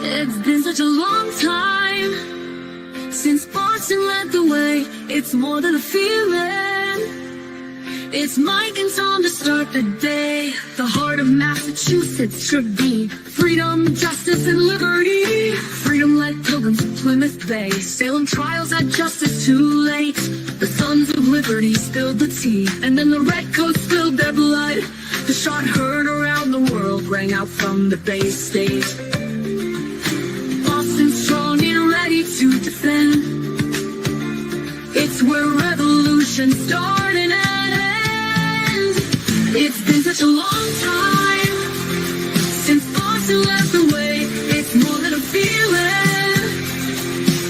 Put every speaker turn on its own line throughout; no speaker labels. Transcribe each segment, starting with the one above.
It's been such a long time since Boston led the way. It's more than a feeling. It's Mike and Tom to start the day. The heart of Massachusetts should be freedom, justice, and liberty. Freedom-led pilgrims of Plymouth Bay. Salem trials had justice too late. The sons of liberty spilled the tea, and then the redcoats spilled their blood. The shot heard around the world rang out from the Bay State. Boston strong and ready to defend. It's where revolution started and ends. It's been such a long time since Boston led the way. It's more than a feeling.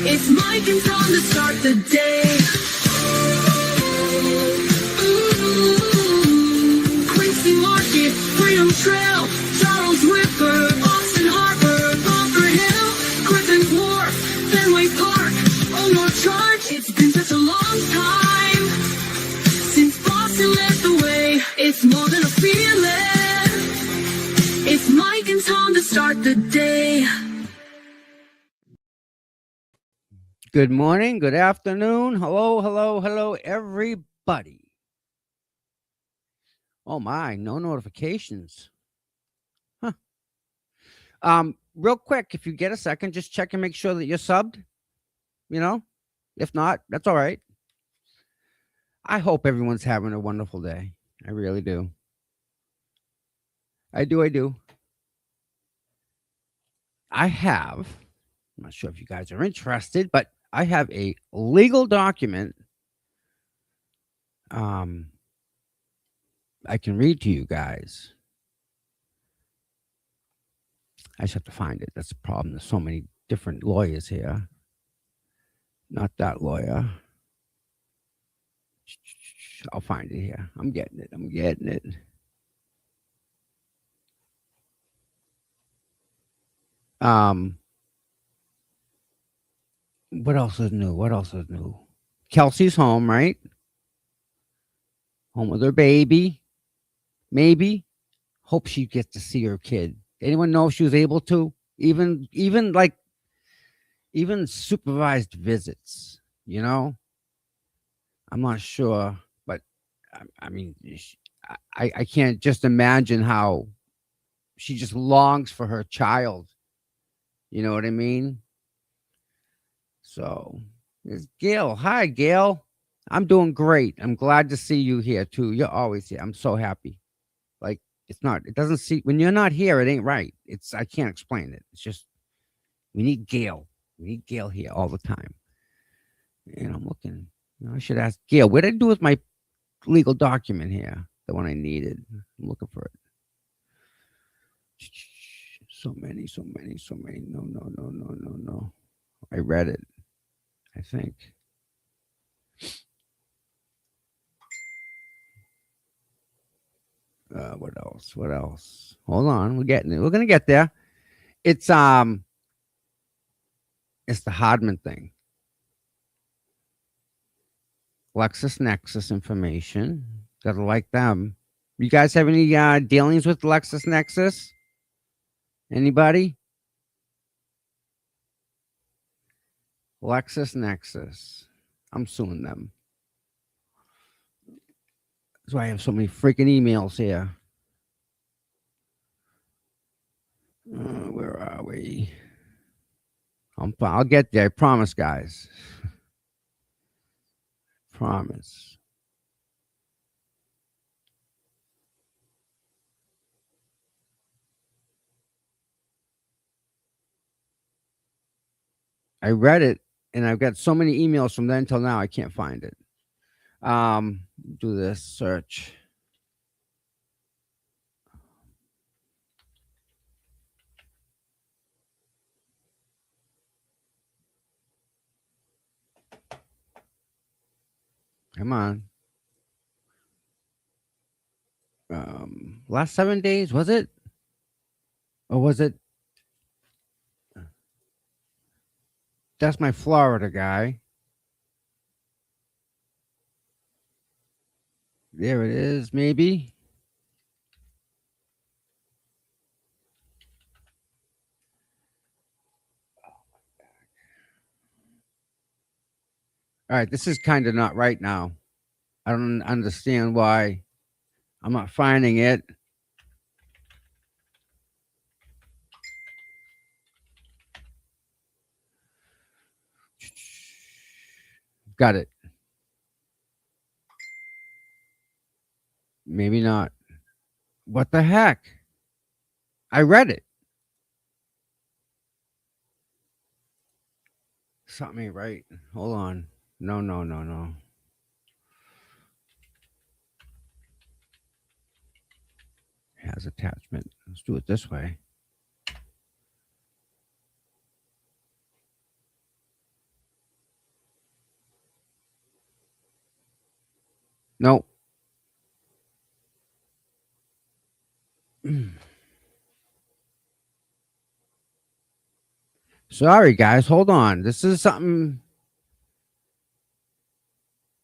It's Mike and Tom to start the day. Quincy Market, Freedom Trail, Charles River, Boston Harbor, Bunker Hill, Griffin's Wharf, Fenway Park, North Charge. It's been such a long time since Boston led the way. It's more than a feeling. It's Mike and Tom to start the day.
Good morning, good afternoon. Hello, hello, hello, everybody. Oh my, no notifications. Huh. Real quick, if you get a second, just check and make sure that you're subbed. You know, if not, that's all right. I hope everyone's having a wonderful day. I really do. I do. I have, I'm not sure if you guys are interested, but I have a legal document I can read to you guys. I just have to find it. That's the problem. There's so many different lawyers here. Not that lawyer. I'll find it here. I'm getting it. What else is new? Kelsey's home, right? Home with her baby. Maybe. Hope she gets to see her kid. Anyone know if she was able to? Even supervised visits, you know? I'm not sure, but I mean, I can't just imagine how she just longs for her child. You know what I mean? So, there's Gail. Hi, Gail. I'm doing great. I'm glad to see you here too. You're always here. I'm so happy. Like, it doesn't see, when you're not here, it ain't right. I can't explain it. It's just, we need Gail. We need Gail here all the time. And I'm looking, I should ask Gail, what did I do with my legal document here? The one I needed. I'm looking for it. So many. No. I read it, I think. What else? Hold on, we're getting it. We're gonna get there. It's the Hardman thing. LexisNexis information. Gotta like them. You guys have any dealings with LexisNexis? Anybody? LexisNexis. I'm suing them. That's why I have so many freaking emails here. Where are we? I'll get there. I promise, guys. Promise. I read it, and I've got so many emails from then till now. I can't find it. Do this search. Come on. Last 7 days, was it? Or was it? That's my Florida guy. There it is, maybe. All right, this is kind of not right now. I don't understand why I'm not finding it. Got it. Maybe not. What the heck? I read it. Something ain't right. Hold on. No, no, no, no. Has attachment. Let's do it this way. No. Sorry, guys. Hold on. This is something.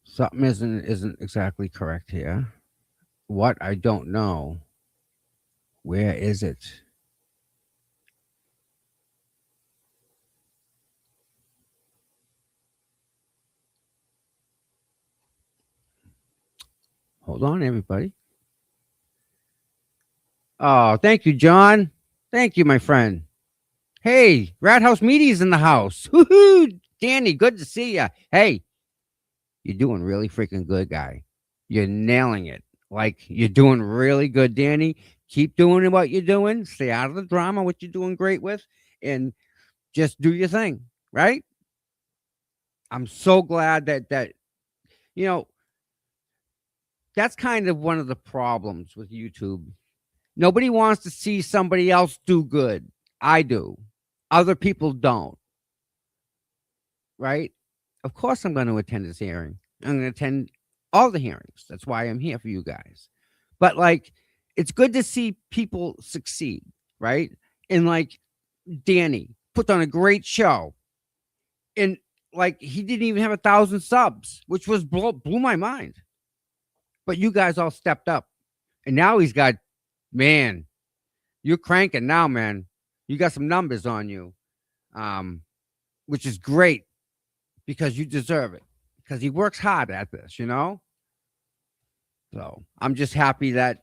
Something isn't exactly correct here. What? I don't know. Where is it? Hold on, everybody. Oh, thank you, John. Thank you, my friend. Hey, Rat House Meaty's in the house. Woohoo! Danny, good to see you. Hey, you're doing really freaking good, guy. You're nailing it. Like, you're doing really good, Danny. Keep doing what you're doing. Stay out of the drama, what you're doing great with, and just do your thing, right? I'm so glad that you know, that's kind of one of the problems with YouTube. Nobody wants to see somebody else do good. I do. Other people don't, right? Of course, I'm going to attend this hearing. I'm going to attend all the hearings. That's why I'm here for you guys. But like, it's good to see people succeed, right? And like Danny put on a great show, and like he didn't even have 1,000 subs, which was blew my mind. But you guys all stepped up, and now he's got, man, you're cranking now, man. You got some numbers on you, which is great because you deserve it. Because he works hard at this, you know. So I'm just happy that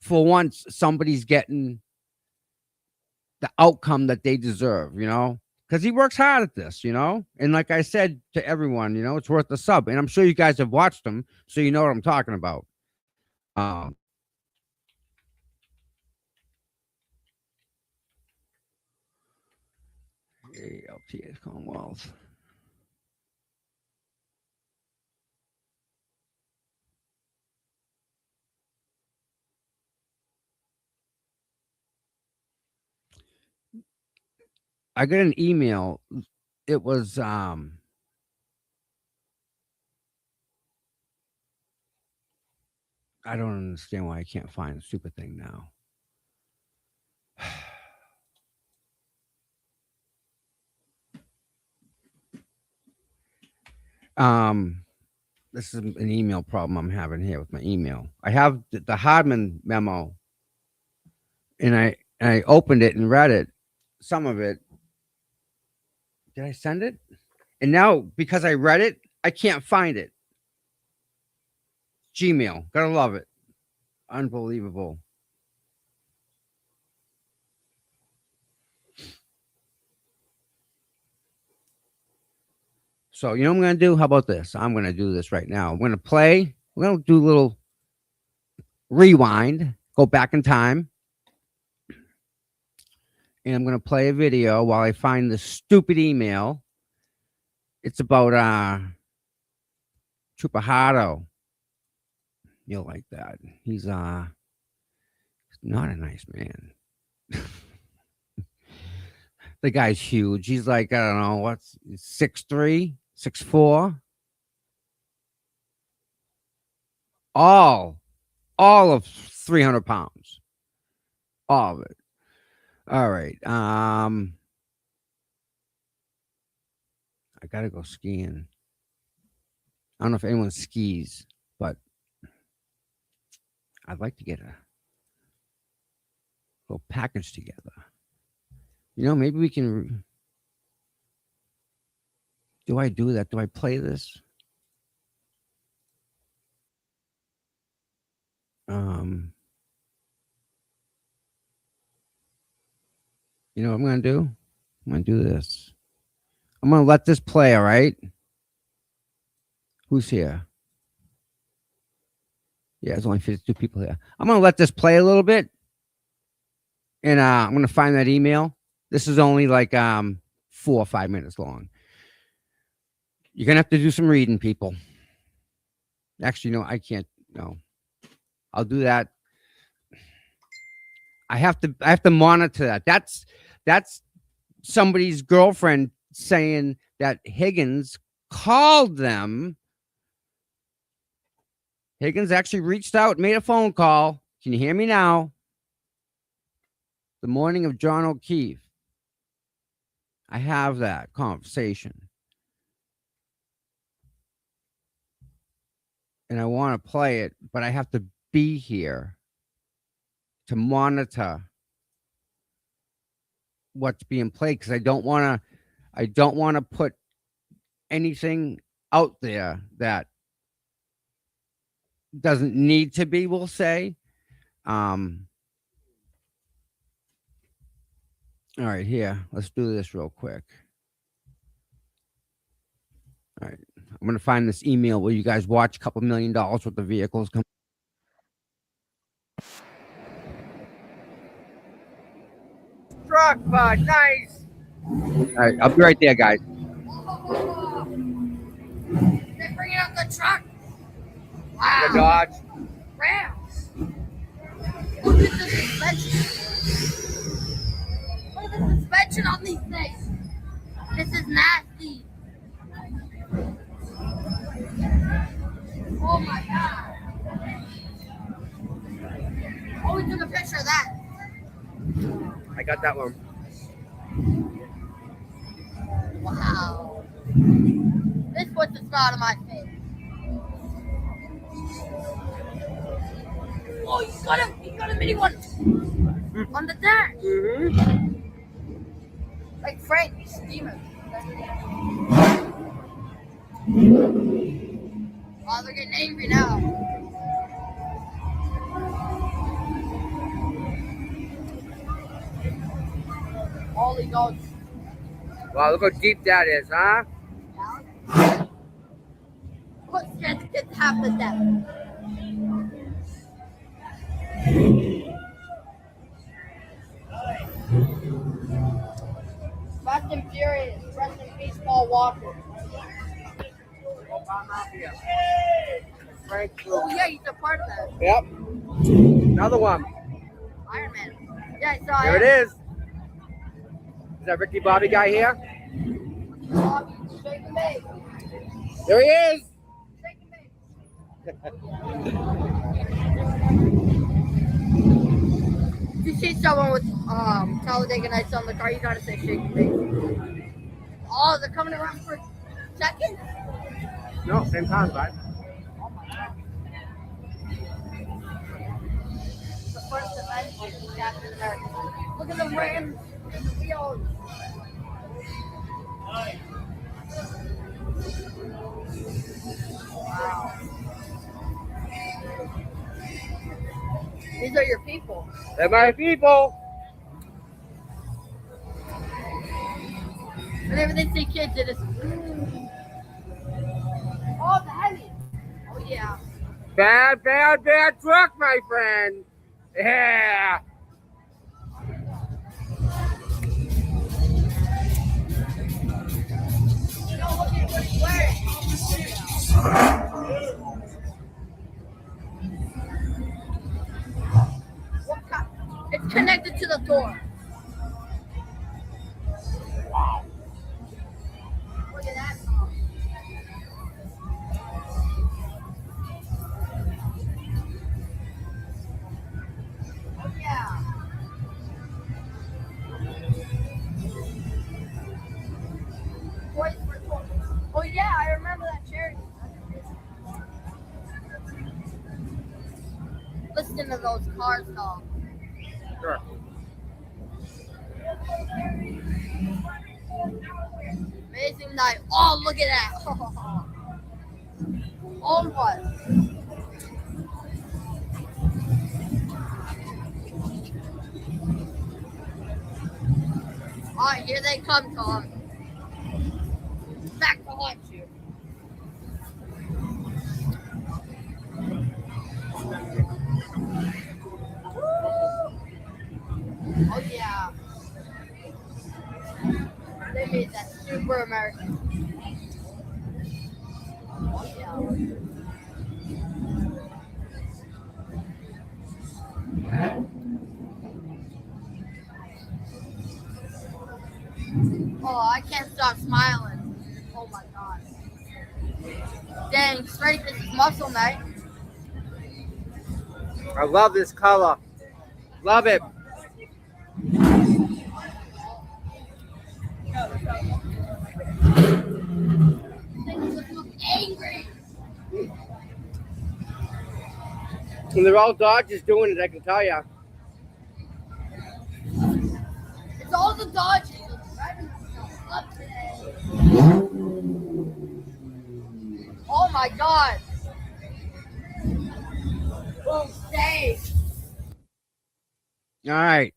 for once somebody's getting the outcome that they deserve, you know. Because he works hard at this, you know. And like I said to everyone, you know, it's worth the sub. And I'm sure you guys have watched them, so you know what I'm talking about. ALTS Commonwealth. I got an email. It was I don't understand why I can't find the stupid thing now. This is an email problem I'm having here with my email. I have the Hardman memo, and I opened it and read it, some of it. Did I send it? And now because I read it, I can't find it. Gmail, gotta love it, unbelievable. So you know what I'm gonna do? How about this? I'm gonna do this right now. I'm gonna play. We're gonna do a little rewind, go back in time, and I'm gonna play a video while I find the stupid email. It's about Chupahato. You'll like that. He's not a nice man. The guy's huge. He's like, I don't know, what's 6'3", 6'4". All of 300 pounds. All of it. All right. I gotta go skiing. I don't know if anyone skis, but I'd like to get a little package together. You know, maybe we can Do I do that? Do I play this? You know what I'm gonna do? I'm gonna do this. I'm gonna let this play, all right? Who's here? Yeah, there's only 52 people here. I'm gonna let this play a little bit. And I'm gonna find that email. This is only like 4 or 5 minutes long. You're gonna have to do some reading, people. Actually, no, I can't. No, I'll do that. I have to monitor that. That's somebody's girlfriend saying that Higgins called them. Higgins actually reached out, made a phone call. Can you hear me now? The morning of John O'Keefe. I have that conversation. And I want to play it, but I have to be here to monitor what's being played because I don't want to put anything out there that doesn't need to be, we'll say. All right, here. Let's do this real quick. All right. I'm going to find this email where you guys watch a couple $1 million worth of vehicles come. Truck, bud. Nice. All right. I'll be right there, guys.
They're bringing out the truck. Wow.
The Dodge.
Rams. Look at the suspension. Look at the suspension on these things. This is nasty. Oh my god. Oh, we took a picture of that.
I got that one.
Wow. This puts a smile on my face. Oh, you got a mini one on the dash.
Mm-hmm.
Like Frank Steamer. Oh, they're getting angry now. Holy Ghost.
Wow, look how deep that is, huh?
Look, it's half the depth. Fast and Furious. Rest in peace, Paul Walker. Oh yeah, he's a part of that.
Yep. Another one.
Iron Man. Yeah, I saw
There it is. Is that Ricky Bobby guy here?
Bobby, shake and bake.
There he is.
Shake and bake. If you see someone with Talladega Nights on the car, you gotta say shake and bake. Oh, they're coming around for seconds?
No, same time, bud.
The first event is Captain America. Look at the Rams and the wheels. Wow. These are your people.
They're my people.
Whenever they see kids, it is. Oh, the heavy. Oh, yeah.
Bad truck, my friend. Yeah.
Yo, look at what he's wearing. What kind? It's connected to the door. Wow. Look at that. Oh, yeah. Toys for toys. Oh, yeah, I remember that charity. Listen to those cars talk.
Sure.
Amazing closing night. Oh, look at that. Oh, what? All right, here they come, Tom. Back to haunt you. Oh, yeah. They made that super American. Oh, yeah. Oh, I can't stop smiling. Oh, my God. Dang, strength is muscle, mate.
I love this color. Love it.
They just look angry.
And they're all Dodgers doing it, I can tell you.
It's all the Dodgers driving themselves up today. Oh my God. Boom, save.
All right.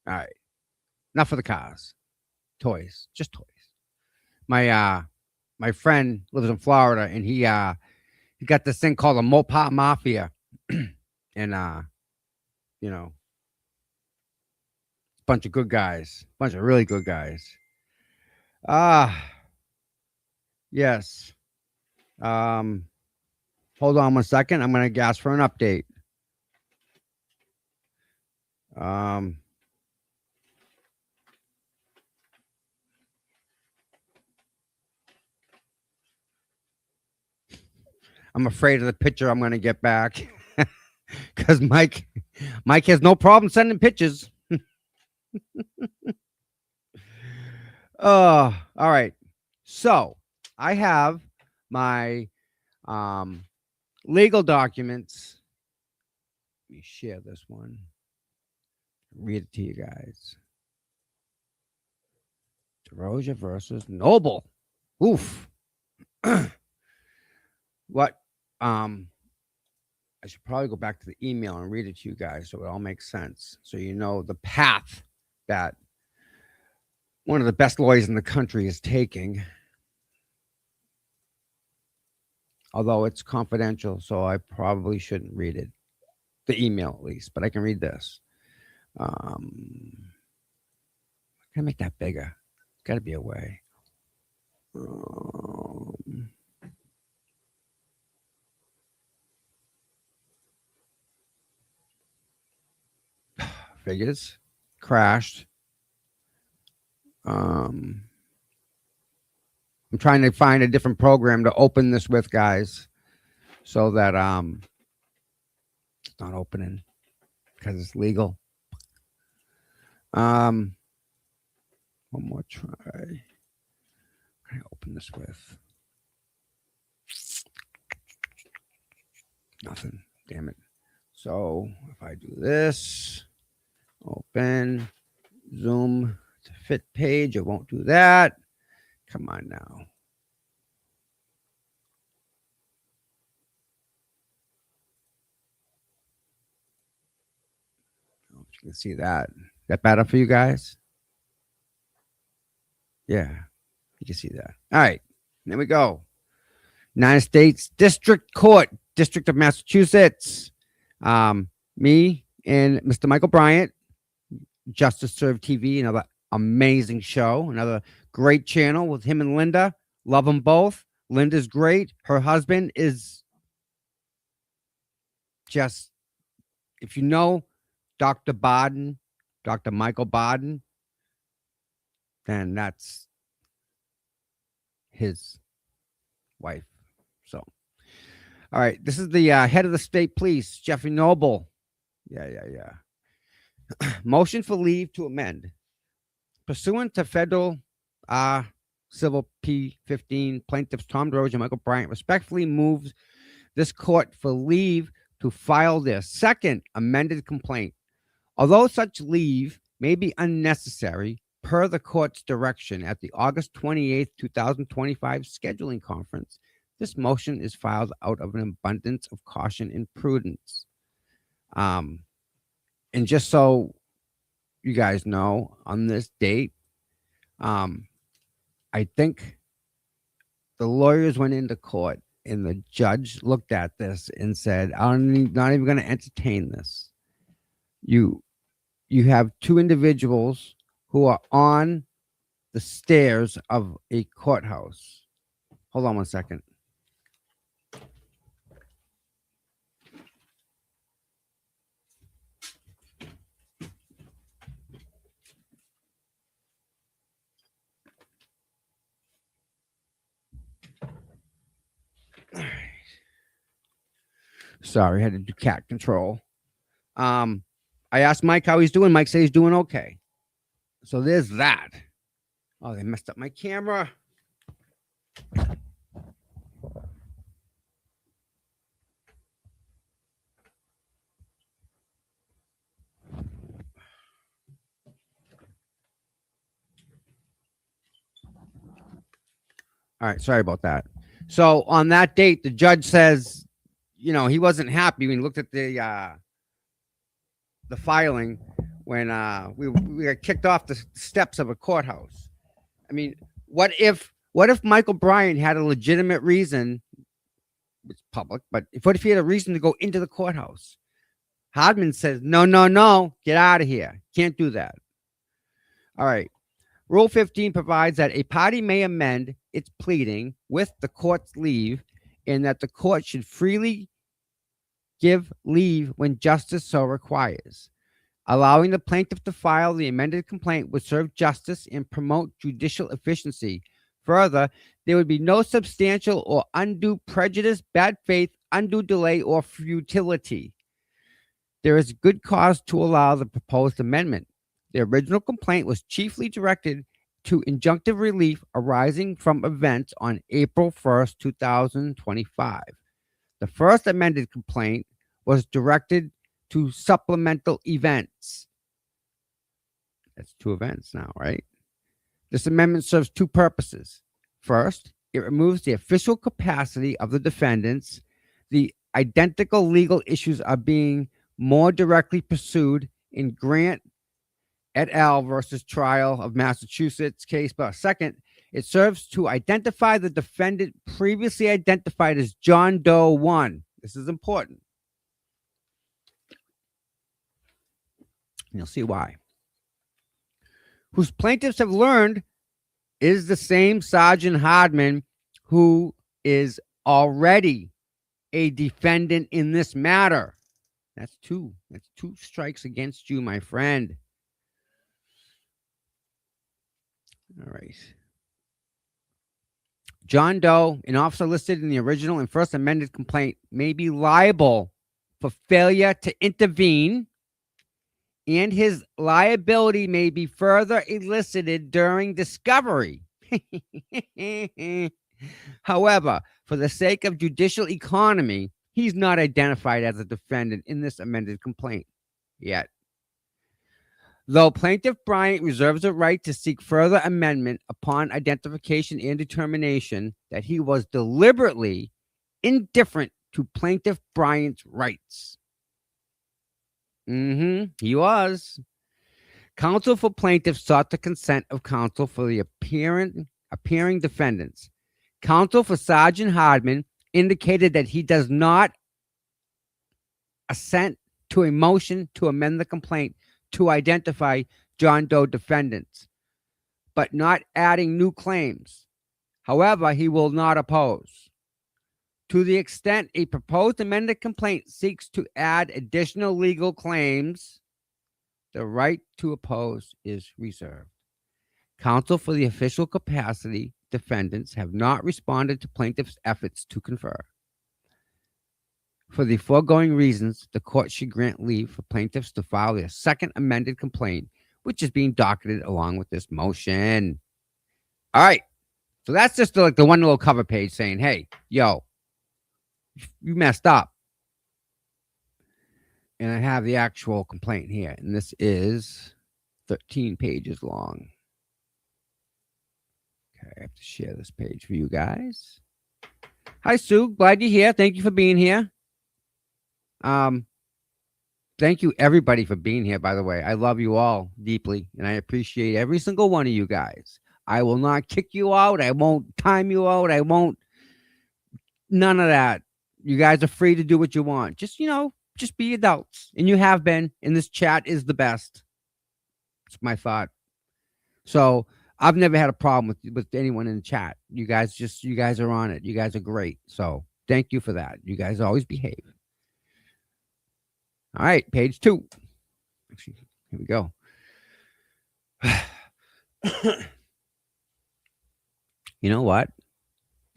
All right. Enough of the cars. Toys. Just toys. My friend lives in Florida, and he got this thing called the Mopar Mafia. And you know, bunch of good guys. Bunch of really good guys. Yes. Hold on 1 second. I'm gonna ask for an update. I'm afraid of the picture I'm gonna get back. Because Mike has no problem sending pictures. All right. So I have my legal documents. Let me share this one. Read it to you guys. DeRosa versus Noble. Oof. What? I should probably go back to the email and read it to you guys so it all makes sense. So you know the path that one of the best lawyers in the country is taking. Although it's confidential, so I probably shouldn't read it. The email, at least, but I can read this. Can I make that bigger? Got to be a way. Figures crashed. I'm trying to find a different program to open this with, guys, so that it's not opening because it's legal. One more try. What can I open this with? Nothing. Damn it. So if I do this, open, zoom to fit page, it won't do that. Come on now. Hope you can see that. Is that better for you guys? Yeah, you can see that. All right, there we go. United States District Court, District of Massachusetts. Me and Mr. Michael Bryant, Justice Served TV, another amazing show, another great channel with him and Linda. Love them both. Linda's great. Her husband is just, if you know Dr. Baden, Dr. Michael Baden, then that's his wife. So, all right, this is the head of the state police, Jeffrey Noble. Yeah. Motion for leave to amend. Pursuant to federal civil P-15, plaintiffs Tom DeRosa and Michael Bryant respectfully moves this court for leave to file their second amended complaint Although such leave may be unnecessary per the court's direction at the August 28th, 2025 scheduling conference, this motion is filed out of an abundance of caution and prudence. And just so you guys know, on this date, I think the lawyers went into court and the judge looked at this and said, I'm not even going to entertain this. You have two individuals who are on the stairs of a courthouse. Hold on one second. Sorry, I had to do cat control. I asked Mike how he's doing. Mike said he's doing okay. So there's that. Oh, they messed up my camera. All right, sorry about that. So on that date, the judge says, you know, he wasn't happy when he looked at the filing when we got kicked off the steps of a courthouse. I mean, what if Michael Bryant had a legitimate reason? It's public, but what if he had a reason to go into the courthouse? Hardman says, no, get out of here. Can't do that. All right. Rule 15 provides that a party may amend its pleading with the court's leave, and that the court should freely give leave when justice so requires. Allowing the plaintiff to file the amended complaint would serve justice and promote judicial efficiency. Further, there would be no substantial or undue prejudice, bad faith, undue delay, or futility. There is good cause to allow the proposed amendment. The original complaint was chiefly directed to injunctive relief arising from events on April 1st, 2025. The first amended complaint was directed to supplemental events. That's two events now, right? This amendment serves two purposes. First, it removes the official capacity of the defendants. The identical legal issues are being more directly pursued in Grant et al. Versus Trial of Massachusetts case. But second, it serves to identify the defendant previously identified as John Doe 1. This is important. And you'll see why. Whose plaintiffs have learned is the same Sergeant Hardman who is already a defendant in this matter. That's two. That's two strikes against you, my friend. All right. John Doe, an officer listed in the original and first amended complaint, may be liable for failure to intervene, and his liability may be further elicited during discovery. However, for the sake of judicial economy, he's not identified as a defendant in this amended complaint yet. Though Plaintiff Bryant reserves a right to seek further amendment upon identification and determination that he was deliberately indifferent to Plaintiff Bryant's rights. He was. Counsel for plaintiff sought the consent of counsel for the appearing defendants. Counsel for Sergeant Hardman indicated that he does not assent to a motion to amend the complaint to identify John Doe defendants, but not adding new claims. However, he will not oppose. To the extent a proposed amended complaint seeks to add additional legal claims, the right to oppose is reserved. Counsel for the official capacity defendants have not responded to plaintiff's efforts to confer. For the foregoing reasons, the court should grant leave for plaintiffs to file their second amended complaint, which is being docketed along with this motion. All right. So that's just like the one little cover page saying, hey, yo, you messed up. And I have the actual complaint here. And this is 13 pages long. Okay, I have to share this page for you guys. Hi, Sue. Glad you're here. Thank you for being here. Thank you, everybody, for being here, by the way. I love you all deeply, and I appreciate every single one of you guys. I will not kick you out. I won't time you out. I won't. None of that. You guys are free to do what you want. Just, just be adults. And you have been. And this chat is the best. It's my thought. So I've never had a problem with anyone in the chat. You guys are on it. You guys are great. So thank you for that. You guys always behave. All right, page 2. Actually, here we go. You know what?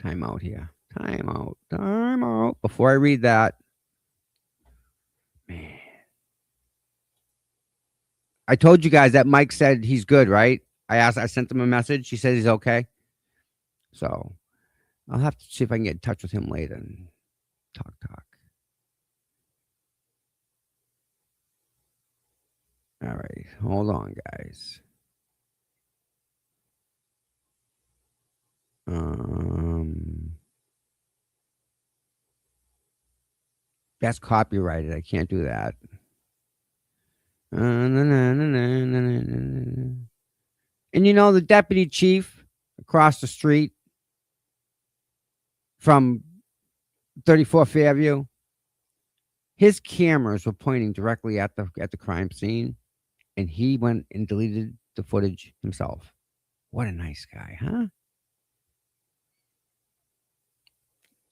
Time out here. Time out. Before I read that, man, I told you guys that Mike said he's good, right? I sent him a message. He said he's okay. So I'll have to see if I can get in touch with him later and talk. All right, hold on, guys. That's copyrighted. I can't do that. And the deputy chief across the street from 34 Fairview, his cameras were pointing directly at the crime scene, and he went and deleted the footage himself. What a nice guy, huh?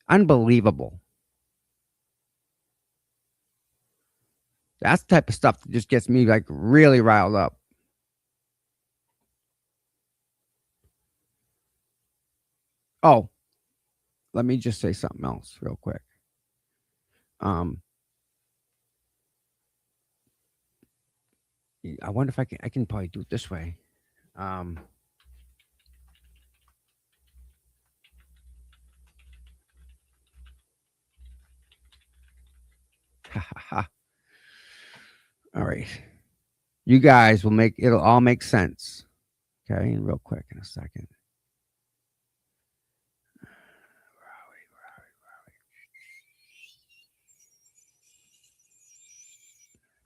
Unbelievable. That's the type of stuff that just gets me like really riled up. Oh, let me just say something else real quick. I wonder if I can probably do it this way. All right. You guys it'll all make sense. Okay, and real quick in a second. Where are we?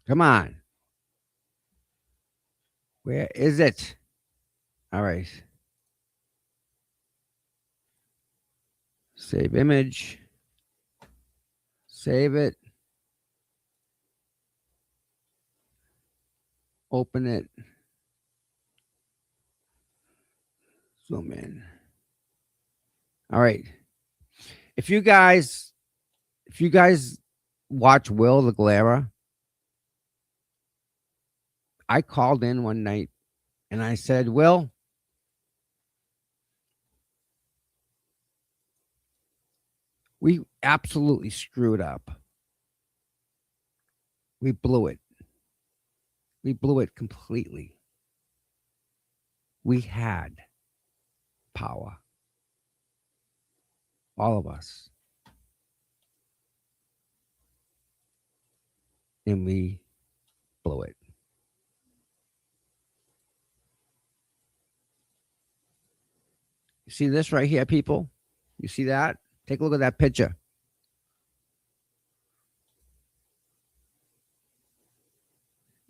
Come on. Where is it? All right. Save image. Save it. Open it. Zoom in. All right. If you guys watch Will the Glare, I called in one night and I said, Will, we absolutely screwed up. We blew it. We blew it completely. We had power. All of us. And we blew it. You see this right here, people? You see that? Take a look at that picture.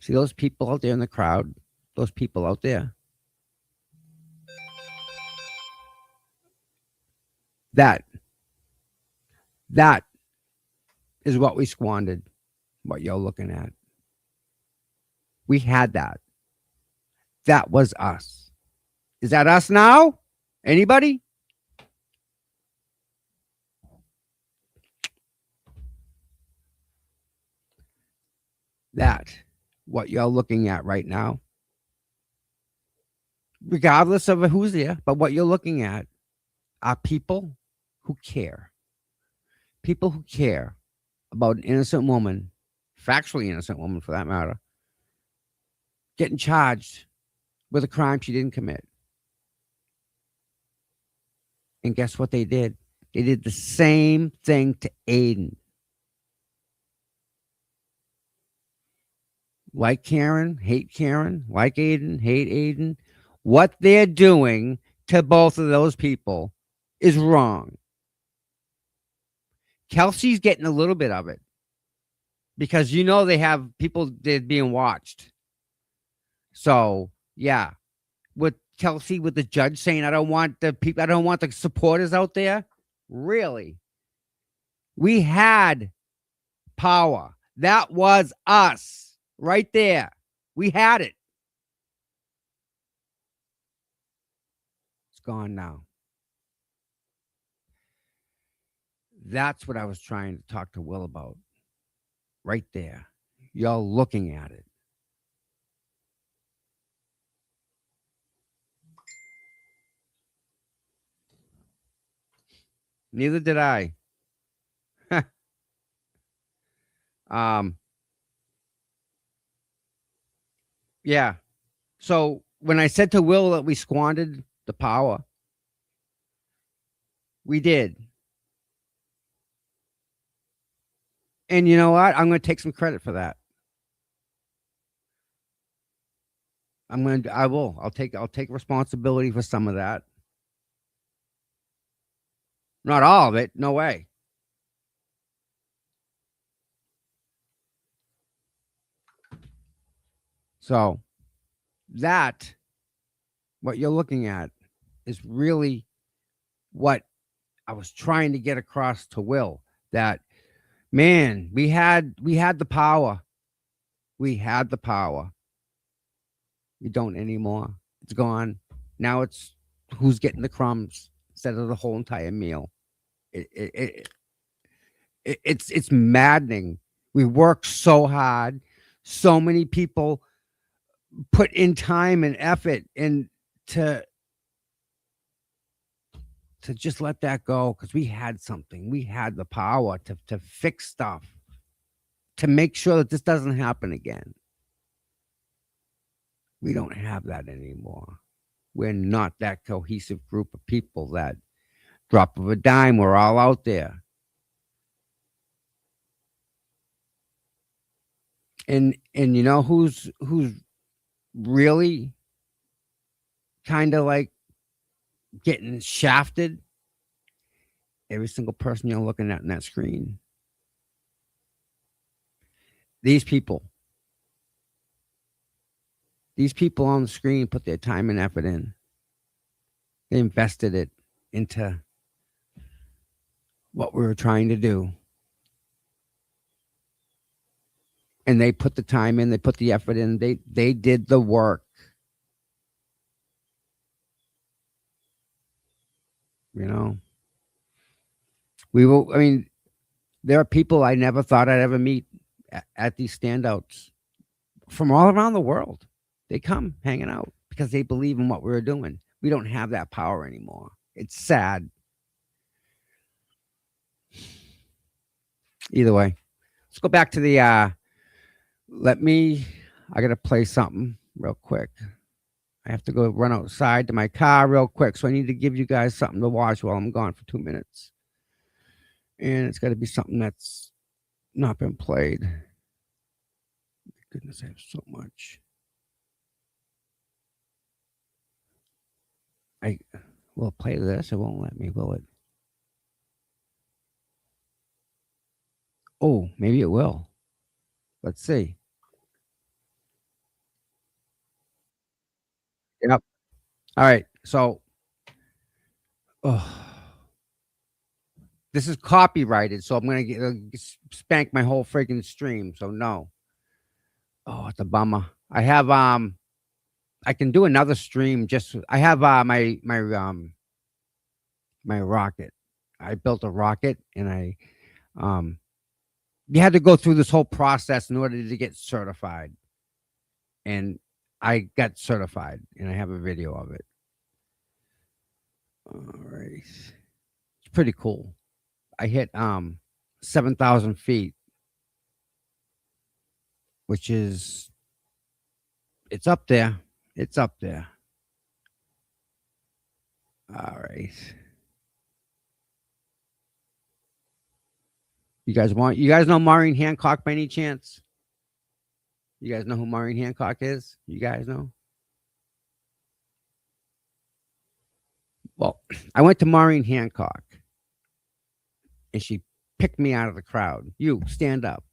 See those people out there in the crowd? Those people out there? That is what we squandered, what you're looking at. We had that. That was us. Is that us now? Anybody? That, what you're looking at right now, regardless of who's there, but what you're looking at are people who care. People who care about an innocent woman, factually innocent woman for that matter, getting charged with a crime she didn't commit. And guess what they did? They did the same thing to Aiden. like Karen, hate Karen, like Aiden, hate Aiden. What they're doing to both of those people is wrong. Kelsey's getting a little bit of it because they have people they're being watched. So yeah, with Kelsey, with the judge saying, I don't want the supporters out there. Really? We had power. That was us right there. We had it. It's gone now. That's what I was trying to talk to Will about. Right there. Y'all looking at it. Neither did I. Yeah. So when I said to Will that we squandered the power, we did. And you know what? I'm going to take some credit for that. I'll take responsibility for some of that. Not all of it. No way. So that, what you're looking at, is really what I was trying to get across to Will. That, man, we had the power. We had the power. We don't anymore. It's gone. Now it's who's getting the crumbs instead of the whole entire meal. It's maddening. We work so hard. So many people put in time and effort and to just let that go because we had something. We had the power to fix stuff, to make sure that this doesn't happen again. We don't have that anymore. We're not that cohesive group of people that drop of a dime, we're all out there. And you know who's really kind of like getting shafted? Every single person you're looking at in that screen. These people on the screen put their time and effort in. They invested it into what we were trying to do. And they put the time in, they put the effort in, they did the work. You know? There are people I never thought I'd ever meet at these standouts from all around the world. They come hanging out because they believe in what we were doing. We don't have that power anymore. It's sad. Either way, let's go back to the I gotta play something real quick. I have to go run outside to my car real quick, so I need to give you guys something to watch while I'm gone for 2 minutes. And it's got to be something that's not been played. Goodness, I have so much. I will play this. It won't let me, will it? Oh, maybe it will. Let's see. Yep. All right. So, this is copyrighted, so I'm gonna spank my whole freaking stream. So no. Oh, it's a bummer. I have I can do another stream. I have my rocket. I built a rocket, and you had to go through this whole process in order to get certified, and I got certified, and I have a video of it. All right, it's pretty cool. I hit 7,000 feet, which is it's up there. It's up there. All right. You guys know Maureen Hancock by any chance? You guys know who Maureen Hancock is? You guys know? Well, I went to Maureen Hancock and she picked me out of the crowd. You, stand up.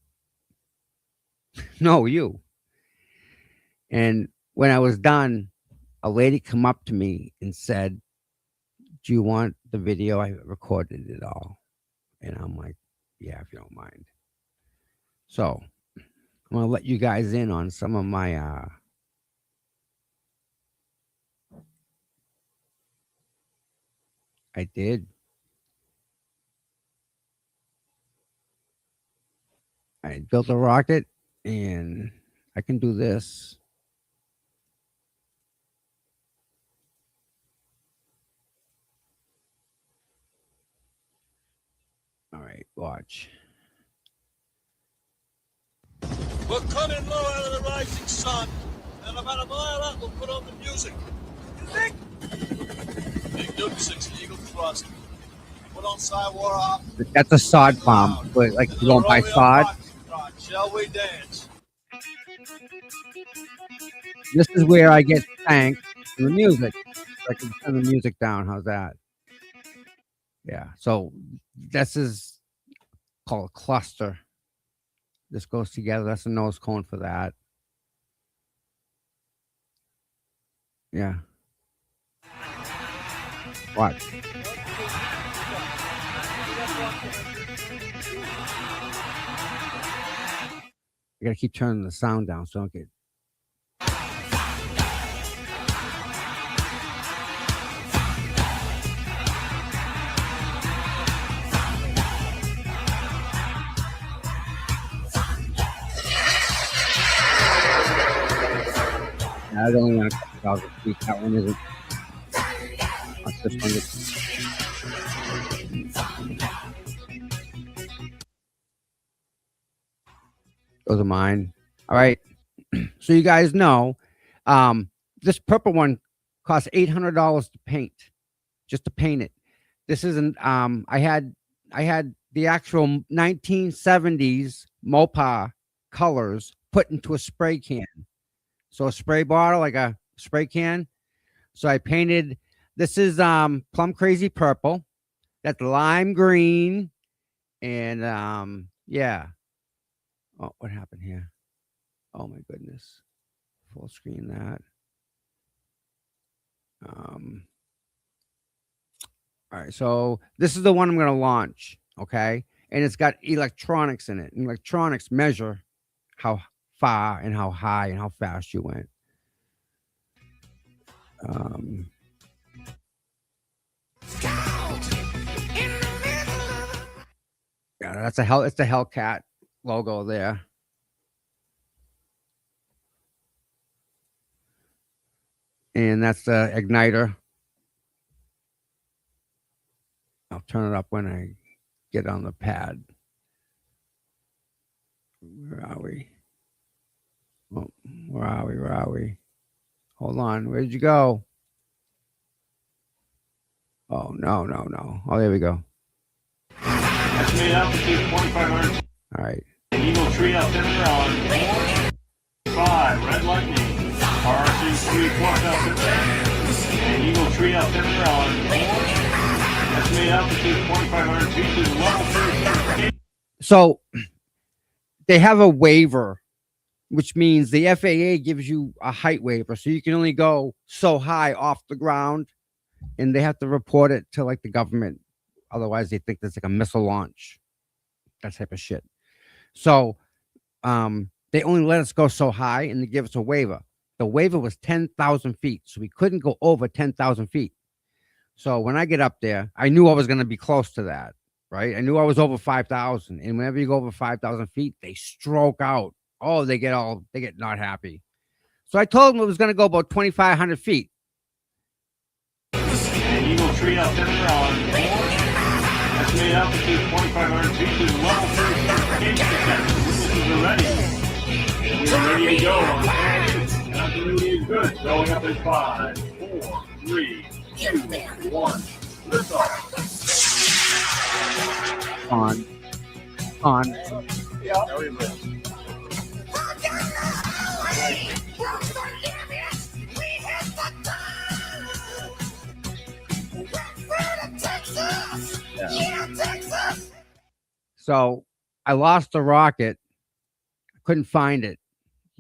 No, you. And when I was done, a lady come up to me and said, do you want the video? I recorded it all. And I'm like, yeah, if you don't mind. So I'm going to let you guys in on some of my I did. I built a rocket and I can do this. All right, watch.
We're coming low out of the rising sun, and about a mile out, we'll put on the music. Big Duke 6 Eagle Thrust. Put on Cywar Op.
That's a sod bomb, but like you don't buy sod.
Shall we dance?
This is where I get thanked for the music. I can turn the music down. How's that? Yeah. So this is called a cluster. This goes together. That's a nose cone for that. Yeah. Watch. I gotta keep turning the sound down so I don't get. I don't want to cut 1,000 feet. That one isn't. Watch this one. Those are mine. All right. So you guys know, this purple one costs $800 to paint, just to paint it. This isn't. I had the actual 1970s Mopar colors put into a spray can. So a spray bottle, like a spray can. So I painted. This is Plum Crazy Purple. That's lime green, and yeah. Oh, what happened here? Oh my goodness. Full screen that. All right, so this is the one I'm going to launch, okay? And it's got electronics in it. And electronics measure how far and how high and how fast you went. Yeah, that's it's the Hellcat logo there. And that's the igniter. I'll turn it up when I get on the pad. Where are we? Oh, where are we? Where are we? Hold on. Where did you go? Oh, no. Oh, there we go.
Estimate altitude 2,500.
All right.
Eagle Tree altimeter on 5. Red Lightning. RC3 plus altimeter. And Eagle Tree altimeter on 4. Estimate altitude 2,500 feet to level 3.
So they have a waiver, which means the FAA gives you a height waiver. So you can only go so high off the ground, and they have to report it to like the government. Otherwise, they think there's like a missile launch, that type of shit. So they only let us go so high, and they give us a waiver. The waiver was 10,000 feet, so we couldn't go over 10,000 feet. So when I get up there, I knew I was going to be close to that, right? I knew I was over 5,000, and whenever you go over 5,000 feet, they stroke out. Oh, they get not happy. So I told them it was going to go about 2,500 feet.
And Eagle Tree altimeter on 4. Estimate altitude 2,500 feet to level 3. Witnesses are ready. And we are ready to go on 10. Continuity is good. Going up in 5, 4, 3, 2, 1. Lift off.
On.
Yeah.
So I lost the rocket. Couldn't find it.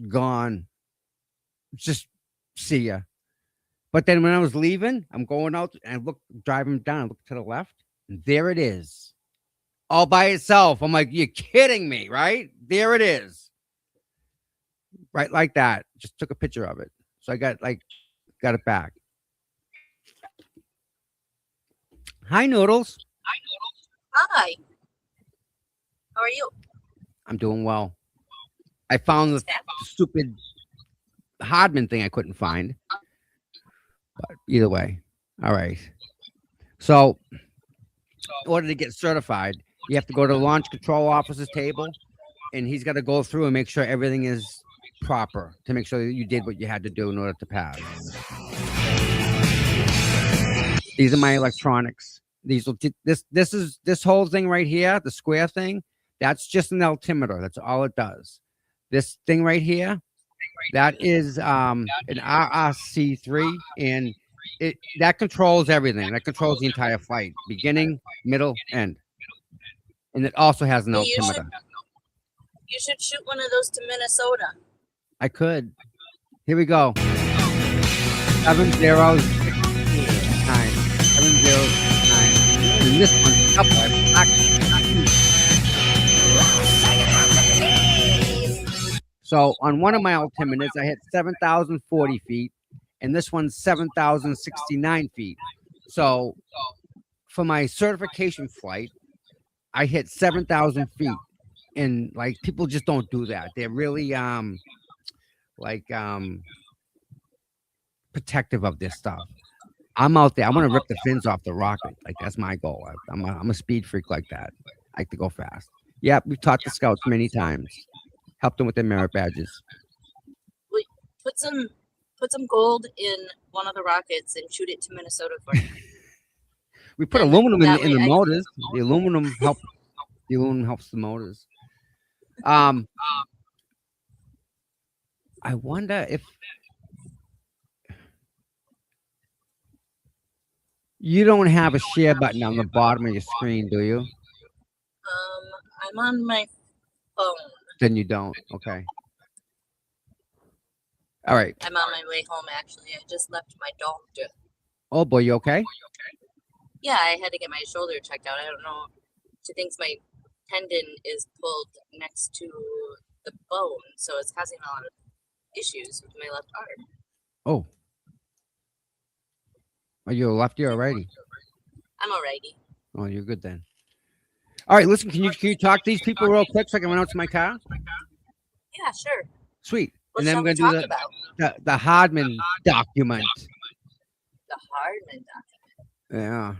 Gone. Just see ya. But then when I was leaving, I'm going out and I look, driving down, I look to the left, and there it is. All by itself. I'm like, you're kidding me, right? There it is. Right like that. Just took a picture of it. So I got it back. Hi, Noodles.
Hi. How are you?
I'm doing well. I found the stupid Hardman thing I couldn't find. But either way. All right. So in order to get certified, you have to go to the launch control officer's table, and he's got to go through and make sure everything is proper to make sure that you did what you had to do in order to pass. These are my electronics. This whole thing right here, the square thing, that's just an altimeter. That's all it does. This thing right here, that is an RRC3, and that controls everything. That controls the entire flight, beginning, middle, end. And it also has an
Well,
altimeter.
You should shoot one of those to Minnesota.
I could. Here we go. 709. 709. And this one's up by black. So on one of my altimeters, I hit 7,040 feet, and this one's 7,069 feet. So for my certification flight, I hit 7,000 feet, and like people just don't do that. They're really protective of this stuff. I'm out there. I want to rip the fins off the rocket. Like that's my goal. I'm a speed freak like that. I like to go fast. Yeah, we've taught the scouts many times. Helped them with their merit badges.
Put some gold in one of the rockets and shoot it to Minnesota for me.
We put aluminum in the motors. The aluminum helps. The aluminum helps the motors. I wonder if you don't have a share button on the bottom of your screen, do you?
I'm on my phone.
Then you don't. Okay. All right.
I'm on my way home, actually. I just left my doctor.
Oh boy, you okay?
Yeah, I had to get my shoulder checked out. I don't know. She thinks my tendon is pulled next to the bone, so it's causing a lot of issues with my left arm.
Oh. Are you a lefty or a righty?
I'm a righty.
Oh, you're good then. All right, listen, can you talk to these people real quick so I can run out to my car?
Yeah, sure.
Sweet.
What
And then
shall
we're
we
gonna
talk
do
about?
the Hardman document.
The Hardman document.
Yeah.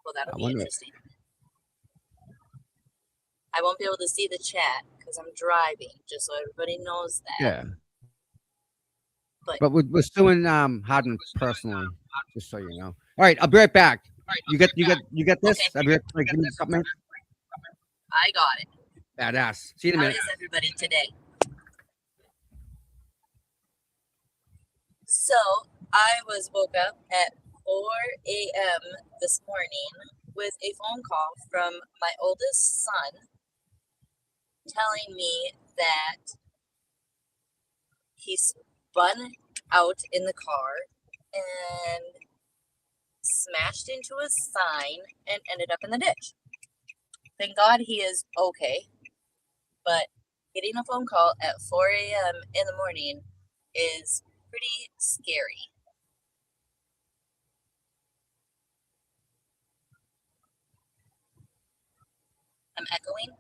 Well, that'll
I
be
wonder-
interesting. I won't be able to see the chat because I'm driving, just so everybody knows that.
Yeah.
But
We're suing Hardman personally, just so you know. All right, I'll be right back. You get this?
Okay.
I'll be right back. Give me a couple minutes.
I got it.
Badass. See you in a
How
minute.
is everybody today? So I was woke up at 4 a.m. this morning with a phone call from my oldest son telling me that he spun out in the car and smashed into a sign and ended up in the ditch. Thank God he is okay, but getting a phone call at 4 a.m. in the morning is pretty scary. I'm echoing.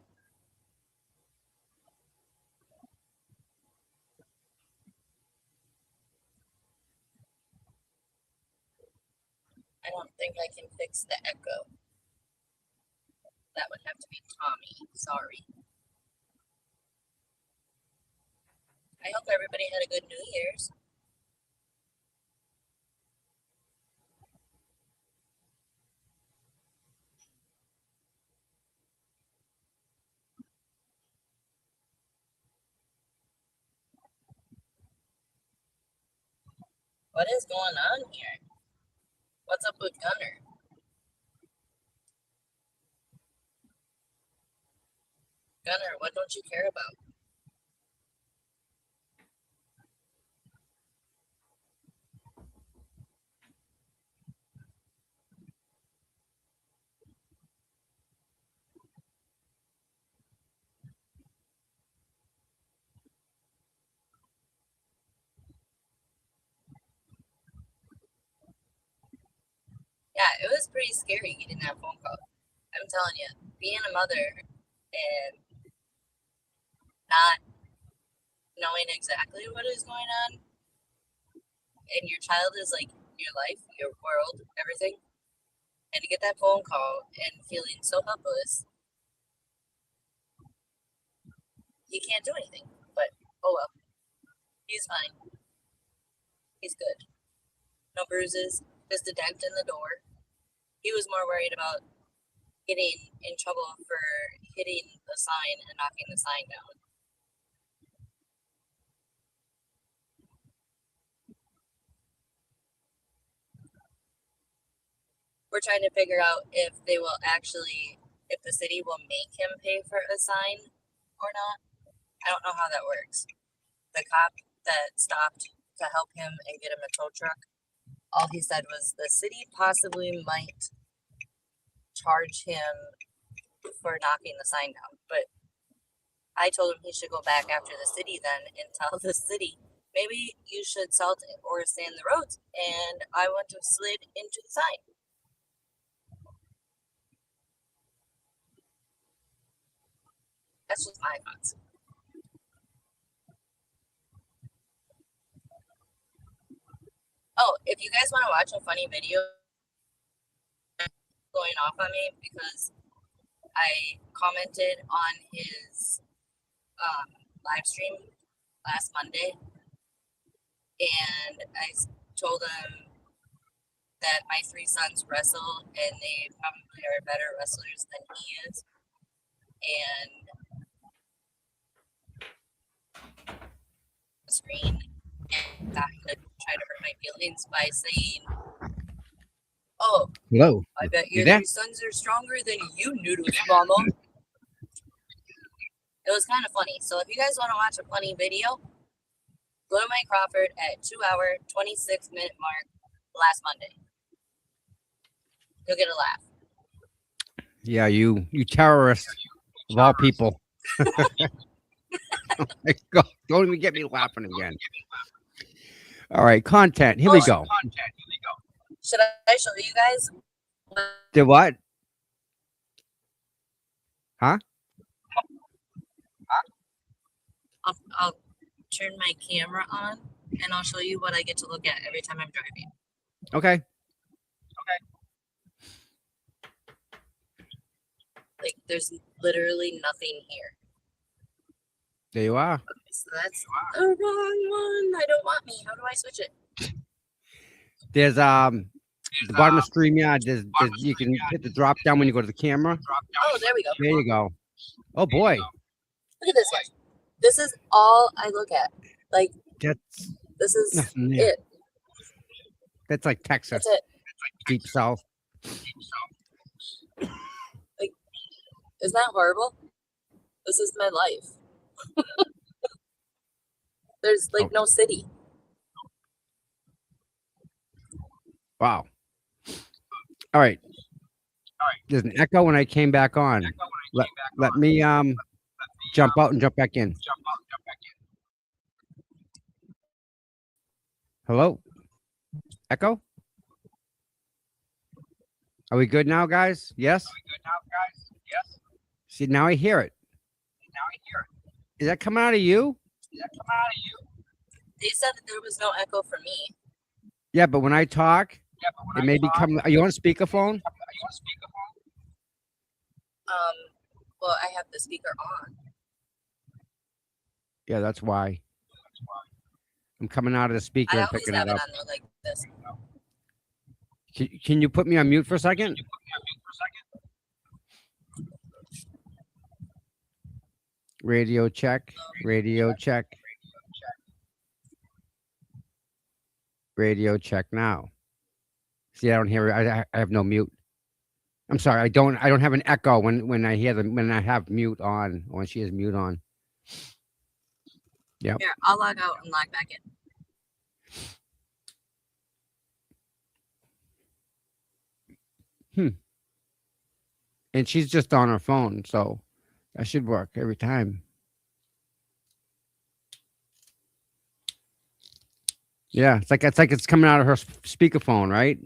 I don't think I can fix the echo. That would have to be Tommy. Sorry. I hope everybody had a good New Year's. What is going on here? What's up with Gunner? Gunner, what don't you care about? Yeah, it was pretty scary getting that phone call. I'm telling you, being a mother and not knowing exactly what is going on, and your child is like your life, your world, everything, and to get that phone call and feeling so helpless, you can't do anything. But oh well, he's fine. He's good. No bruises, just a dent in the door. He was more worried about getting in trouble for hitting the sign and knocking the sign down. We're trying to figure out if they will actually, if the city will make him pay for a sign or not. I don't know how that works. The cop that stopped to help him and get him a tow truck, all he said was the city possibly might charge him for knocking the sign down. But I told him he should go back after the city then and tell the city, maybe you should salt or sand the roads, and I want to slid into the sign. That's just my thoughts. Oh, if you guys want to watch a funny video going off on me because I commented on his live stream last Monday, and I told him that my 3 sons wrestle and they probably are better wrestlers than he is, and the screen, and got him to try to hurt my feelings by saying, "Oh,
Hello.
I bet
You
your
there?
3 sons are stronger than you noodles, mama." It was kind of funny. So if you guys want to watch a funny video, go to Mike Crawford at 2-hour, 26-minute mark last Monday. You'll get a laugh.
Yeah, you terrorist of all people. Oh my God, don't even get me laughing again. All right, content. Here we go.
Should I show you guys?
Did what? Huh?
I'll turn my camera on and I'll show you what I get to look at every time I'm driving.
Okay.
Like, there's literally nothing here.
There you are.
Okay, so that's the wrong one. I don't want me. How do I switch it?
There's the bottom of StreamYard. There's you can hit the drop down when you go to the camera.
Oh, there we go.
There you go. Oh boy,
Look at this, guys. This is all I look at. Like,
that's
this is
nothing there.
it.
That's like Texas,
That's it.
deep south.
Isn't that horrible? This is my life. There's like no city.
Wow. All right. There's an echo when I came back on. Let me jump out and jump back in. Hello? Echo? Are we good now, guys? Yes? See, now I hear it. Is that coming out of you?
They said that there was no echo for me.
Yeah, but when I talk, it may be coming. Are you on speakerphone?
Well, I have the speaker on.
Yeah, that's why. I'm coming out of the speaker
I
and
always
picking
have
it
it
up.
on there like this.
Can you put me on mute for a second? Radio check. Radio check. Radio check now. See, I don't hear. I have no mute. I'm sorry. I don't have an echo when I hear them when I have mute on or when she has mute on. Yep.
Here, I'll log out and log back in.
And she's just on her phone, so that should work every time. Yeah, it's like it's coming out of her speakerphone, right?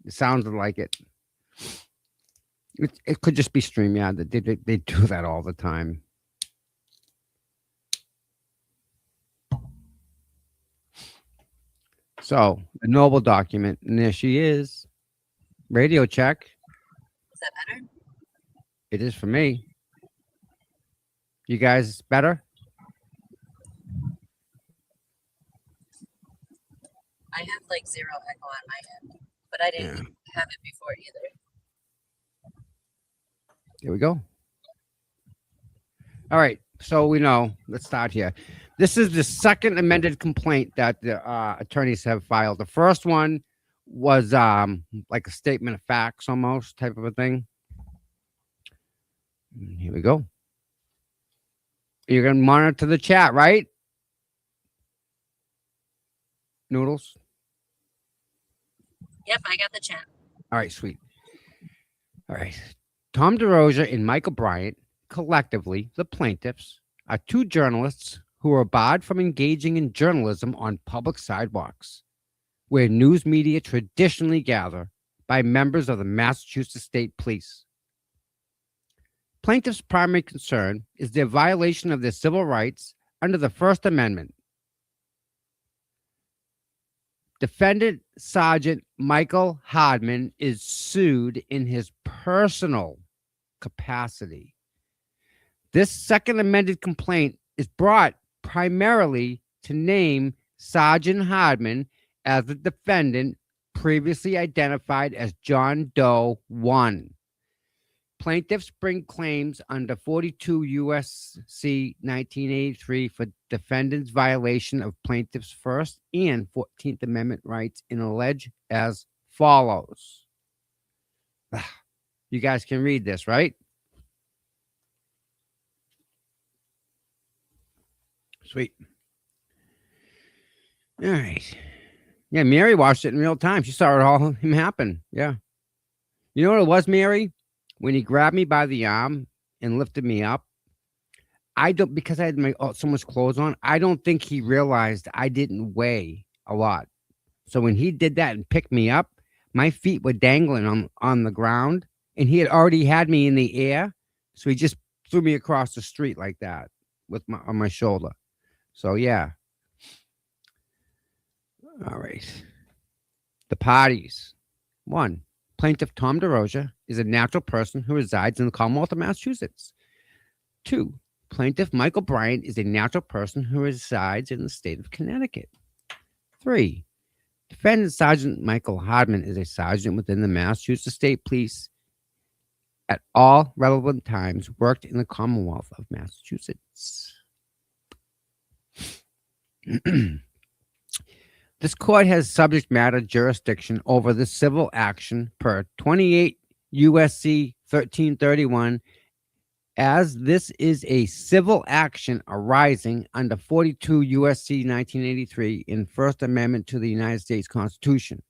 It sounds like it. It could just be StreamYard. They do that all the time. So the Noble document, and there she is. Radio check.
Is that better?
It is for me. You guys better?
I have like 0 echo on my end, but I didn't have it before either.
There we go. All right. So we know. Let's start here. This is the second amended complaint that the attorneys have filed. The first one was like a statement of facts almost type of a thing. Here we go. You're going to monitor the chat, right? Noodles?
Yep, I got the chat.
All right, sweet. All right. Tom DeRosa and Michael Bryant, collectively the plaintiffs, are two journalists who are barred from engaging in journalism on public sidewalks, where news media traditionally gather, by members of the Massachusetts State Police. Plaintiffs' primary concern is their violation of their civil rights under the First Amendment. Defendant Sergeant Michael Hardman is sued in his personal capacity. This second amended complaint is brought primarily to name Sergeant Hardman as the defendant previously identified as John Doe 1. Plaintiffs bring claims under 42 U.S.C. 1983 for defendant's violation of plaintiff's First and 14th Amendment rights and allege as follows. You guys can read this, right? Sweet. All right. Yeah, Mary watched it in real time. She saw it all happen. Yeah. You know what it was, Mary? When he grabbed me by the arm and lifted me up, because I had so much clothes on, I don't think he realized I didn't weigh a lot. So when he did that and picked me up, my feet were dangling on the ground, and he had already had me in the air. So he just threw me across the street like that on my shoulder. So yeah. All right. The parties. 1. Plaintiff Tom DeRosa is a natural person who resides in the Commonwealth of Massachusetts. 2. Plaintiff Michael Bryant is a natural person who resides in the state of Connecticut. 3. Defendant Sergeant Michael Hardman is a sergeant within the Massachusetts State Police. At all relevant times, worked in the Commonwealth of Massachusetts. This court has subject matter jurisdiction over the civil action per 28 U.S.C. 1331, as this is a civil action arising under 42 U.S.C. 1983 in First Amendment to the United States Constitution.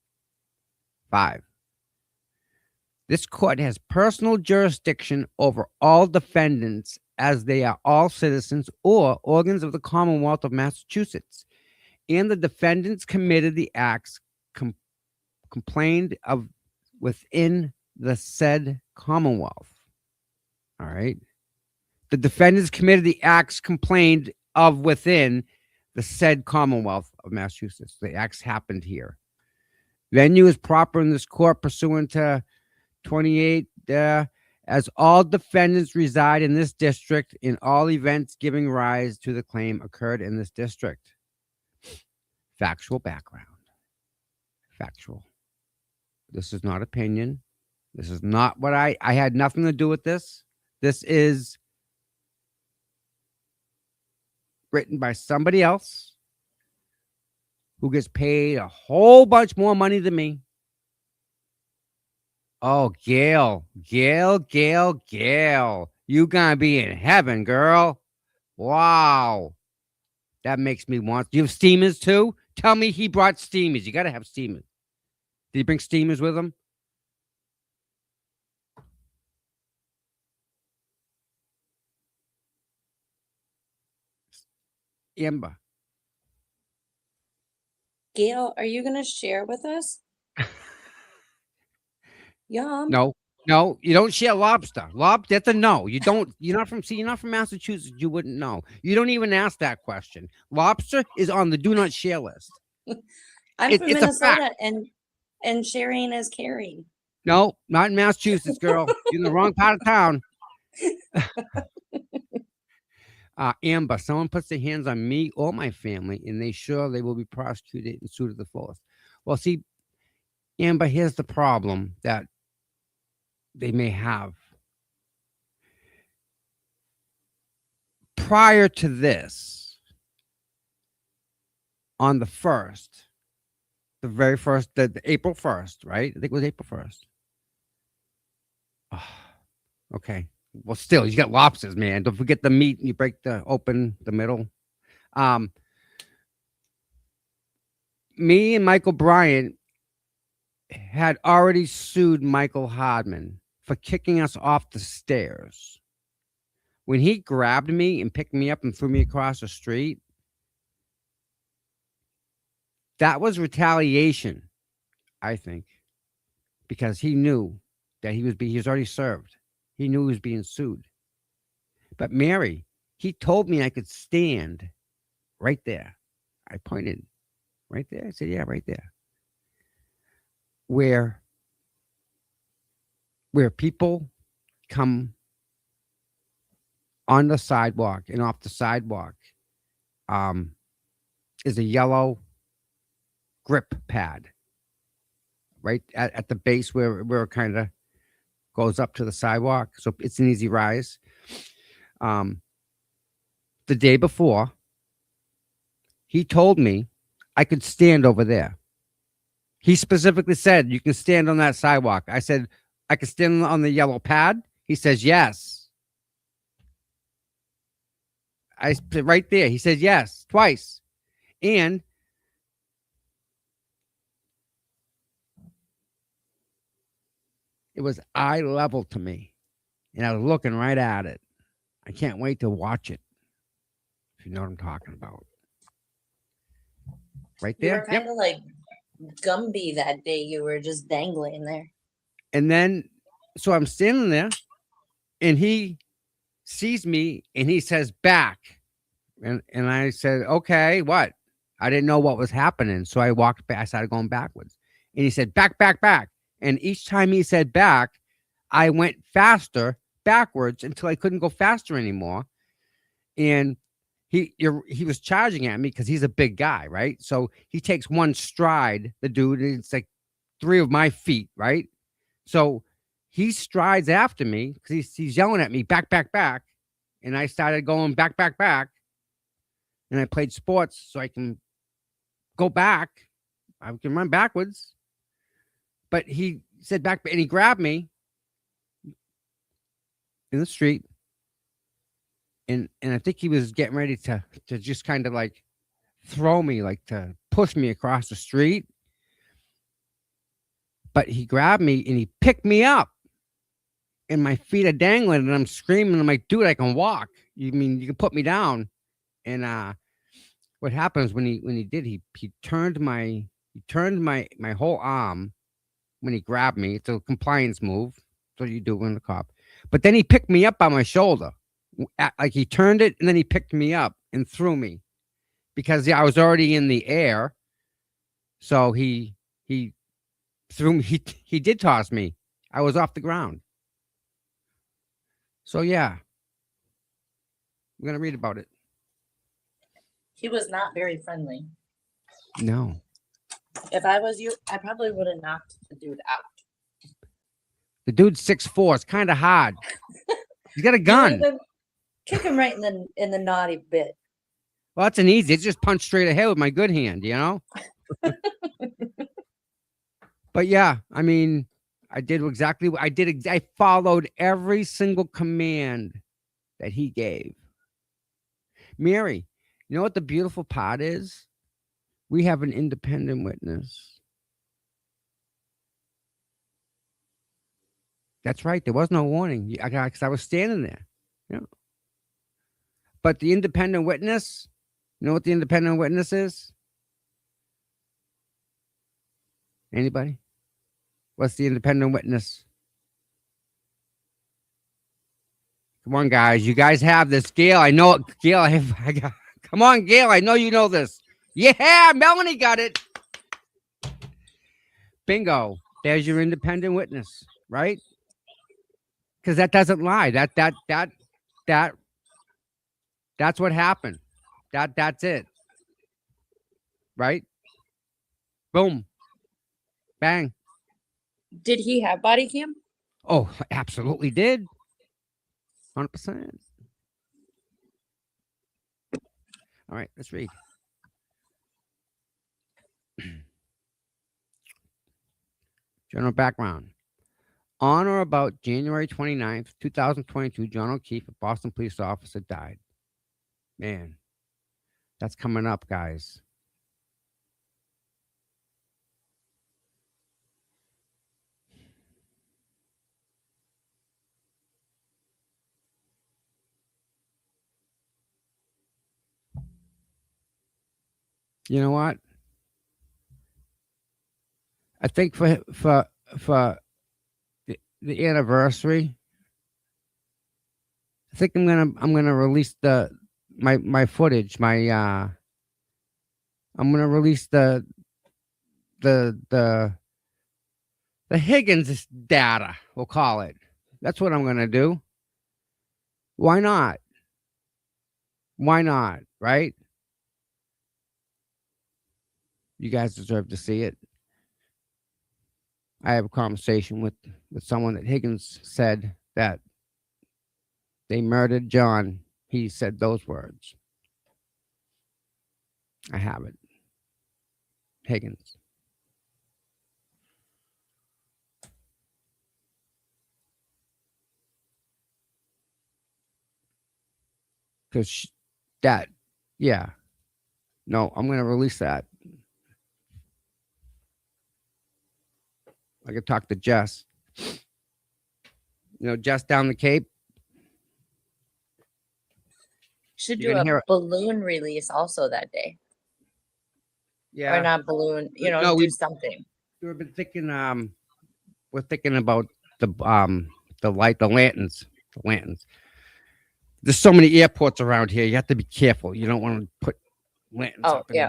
5. This court has personal jurisdiction over all defendants as they are all citizens or organs of the Commonwealth of Massachusetts, and the defendants committed the acts complained of within the said Commonwealth. All right. The defendants committed the acts complained of within the said Commonwealth of Massachusetts. The acts happened here. Venue is proper in this court pursuant to 28, as all defendants reside in this district, in all events giving rise to the claim occurred in this district. Factual background. Factual. This is not opinion. This is not what I had nothing to do with this. This is written by somebody else. who gets paid a whole bunch more money than me. Oh, Gail, Gail, Gail, Gail. You gonna be in heaven, girl. Wow. That makes me want. Do you have steamers too? Tell me he brought steamers. You gotta have steamers. Did he bring steamers with him? Amber.
Gail, are you gonna share with us? Yum.
No, no, you don't share lobster. That's a no. You don't. You're not from Massachusetts. You wouldn't know. You don't even ask that question. Lobster is on the do not share list.
I'm from
It's a fact.
Minnesota, and sharing is caring.
No, not in Massachusetts, girl. You're in the wrong part of town. Amber, someone puts their hands on me or my family, and they will be prosecuted and sued to the fullest. Well, see, Amber, here's the problem that they may have. Prior to this, on the very first, the April 1st, right? I think it was April 1st. Oh, okay. Well, still, you got lobsters, man. Don't forget the meat. You break open the middle. Me and Michael Bryant had already sued Michael Hardman for kicking us off the stairs. When he grabbed me and picked me up and threw me across the street, that was retaliation, I think, because he knew that he was already served. He knew he was being sued. But Mary, he told me I could stand right there. I pointed right there. I said, yeah, right there. Where people come on the sidewalk and off the sidewalk is a yellow grip pad right at the base where it kind of goes up to the sidewalk. So it's an easy rise. The day before, he told me I could stand over there. He specifically said, you can stand on that sidewalk. I said, I could stand on the yellow pad. He says, yes. I said, right there. He said, yes, twice. And it was eye level to me. And I was looking right at it. I can't wait to watch it. If you know what I'm talking about. Right
You
there.
were kind of like Gumby that day. You were just dangling there.
And then, so I'm standing there and he sees me and he says, back. And I said, okay, what? I didn't know what was happening. So I walked back. I started going backwards. And he said, back, back, back. And each time he said back, I went faster backwards until I couldn't go faster anymore. And he was charging at me because he's a big guy, right? So he takes one stride, the dude, and it's like 3 of my feet, right? So he strides after me because he's yelling at me, back, back, back. And I started going back, back, back. And I played sports so I can go back. I can run backwards. But he said back, and he grabbed me in the street. And I think he was getting ready to just kind of like throw me, like to push me across the street. But he grabbed me and he picked me up. And my feet are dangling and I'm screaming. I'm like, dude, I can walk. You mean you can put me down? And what happens when he did, he turned my whole arm when he grabbed me. It's a compliance move. That's what you do when the cop. But then he picked me up by my shoulder. Like he turned it and then he picked me up and threw me because I was already in the air. So he threw me. He did toss me. I was off the ground. So yeah, I'm going to read about it.
He was not very friendly.
No.
If I was you, I probably would have knocked the dude out.
The dude's 6'4". It's kind of hard. He's got a gun.
Kick him right in the naughty bit.
Well, that's an easy. It's just punch straight ahead with my good hand, you know? But yeah, I mean, I did exactly what I did. I followed every single command that he gave. Mary, you know what the beautiful part is? We have an independent witness. That's right. There was no warning because I was standing there. Yeah. But the independent witness, you know what the independent witness is? Anybody? What's the independent witness? Come on, guys. You guys have this. Gail, I know it. Gail, come on, Gail. I know you know this. Yeah, Melanie got it. Bingo. There's your independent witness, right? Because that doesn't lie. That's what happened. That's it. Right? Boom. Bang.
Did he have body cam?
Oh, absolutely did. 100%. All right, let's read. General background. On or about January 29th, 2022, John O'Keefe, a Boston police officer, died. Man, that's coming up, guys. You know what? I think for the anniversary, I think I'm gonna release my footage. I'm gonna release the Higgins data. We'll call it. That's what I'm gonna do. Why not? Why not? Right? You guys deserve to see it. I have a conversation with someone that Higgins said that they murdered John. He said those words. I have it. Higgins. Because that, yeah. No, I'm going to release that. I could talk to Jess. You know, Jess down the Cape.
Should
You're
do
gonna hear
a
it.
balloon release also that day.
Yeah.
Or not balloon,
No,
do
we-
something.
We've been thinking, we're thinking about the lanterns. The lanterns. There's so many airports around here. You have to be careful. You don't want to put lanterns
Oh,
up in
yeah.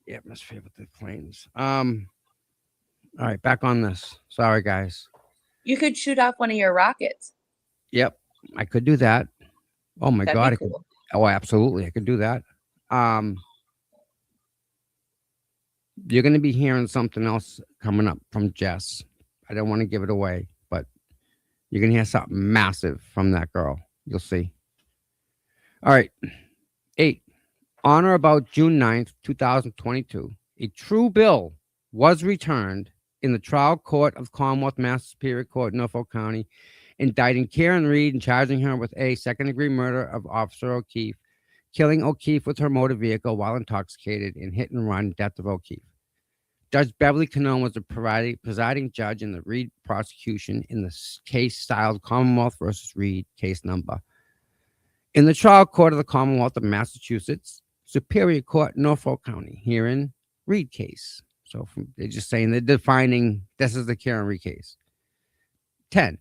the atmosphere with the planes. All right, back on this. Sorry, guys.
You could shoot off one of your rockets.
Yep, I could do that. Oh my
That'd
God,
be
I could.
cool.
Oh, absolutely, I could do that. You're going to be hearing something else coming up from Jess. I don't want to give it away, but you're going to hear something massive from that girl. You'll see. All right. 8. On or about June 9th, 2022, a true bill was returned in the trial court of Commonwealth Mass Superior Court, Norfolk County, indicting Karen Reed and charging her with a second-degree murder of Officer O'Keefe, killing O'Keefe with her motor vehicle while intoxicated, and hit and run death of O'Keefe. Judge Beverly Canone was the presiding judge in the Reed prosecution in the case styled Commonwealth versus Reed case number. In the trial court of the Commonwealth of Massachusetts, Superior Court, Norfolk County, herein Reed case. So they're just saying they're defining this is the Karen Reed case. 10.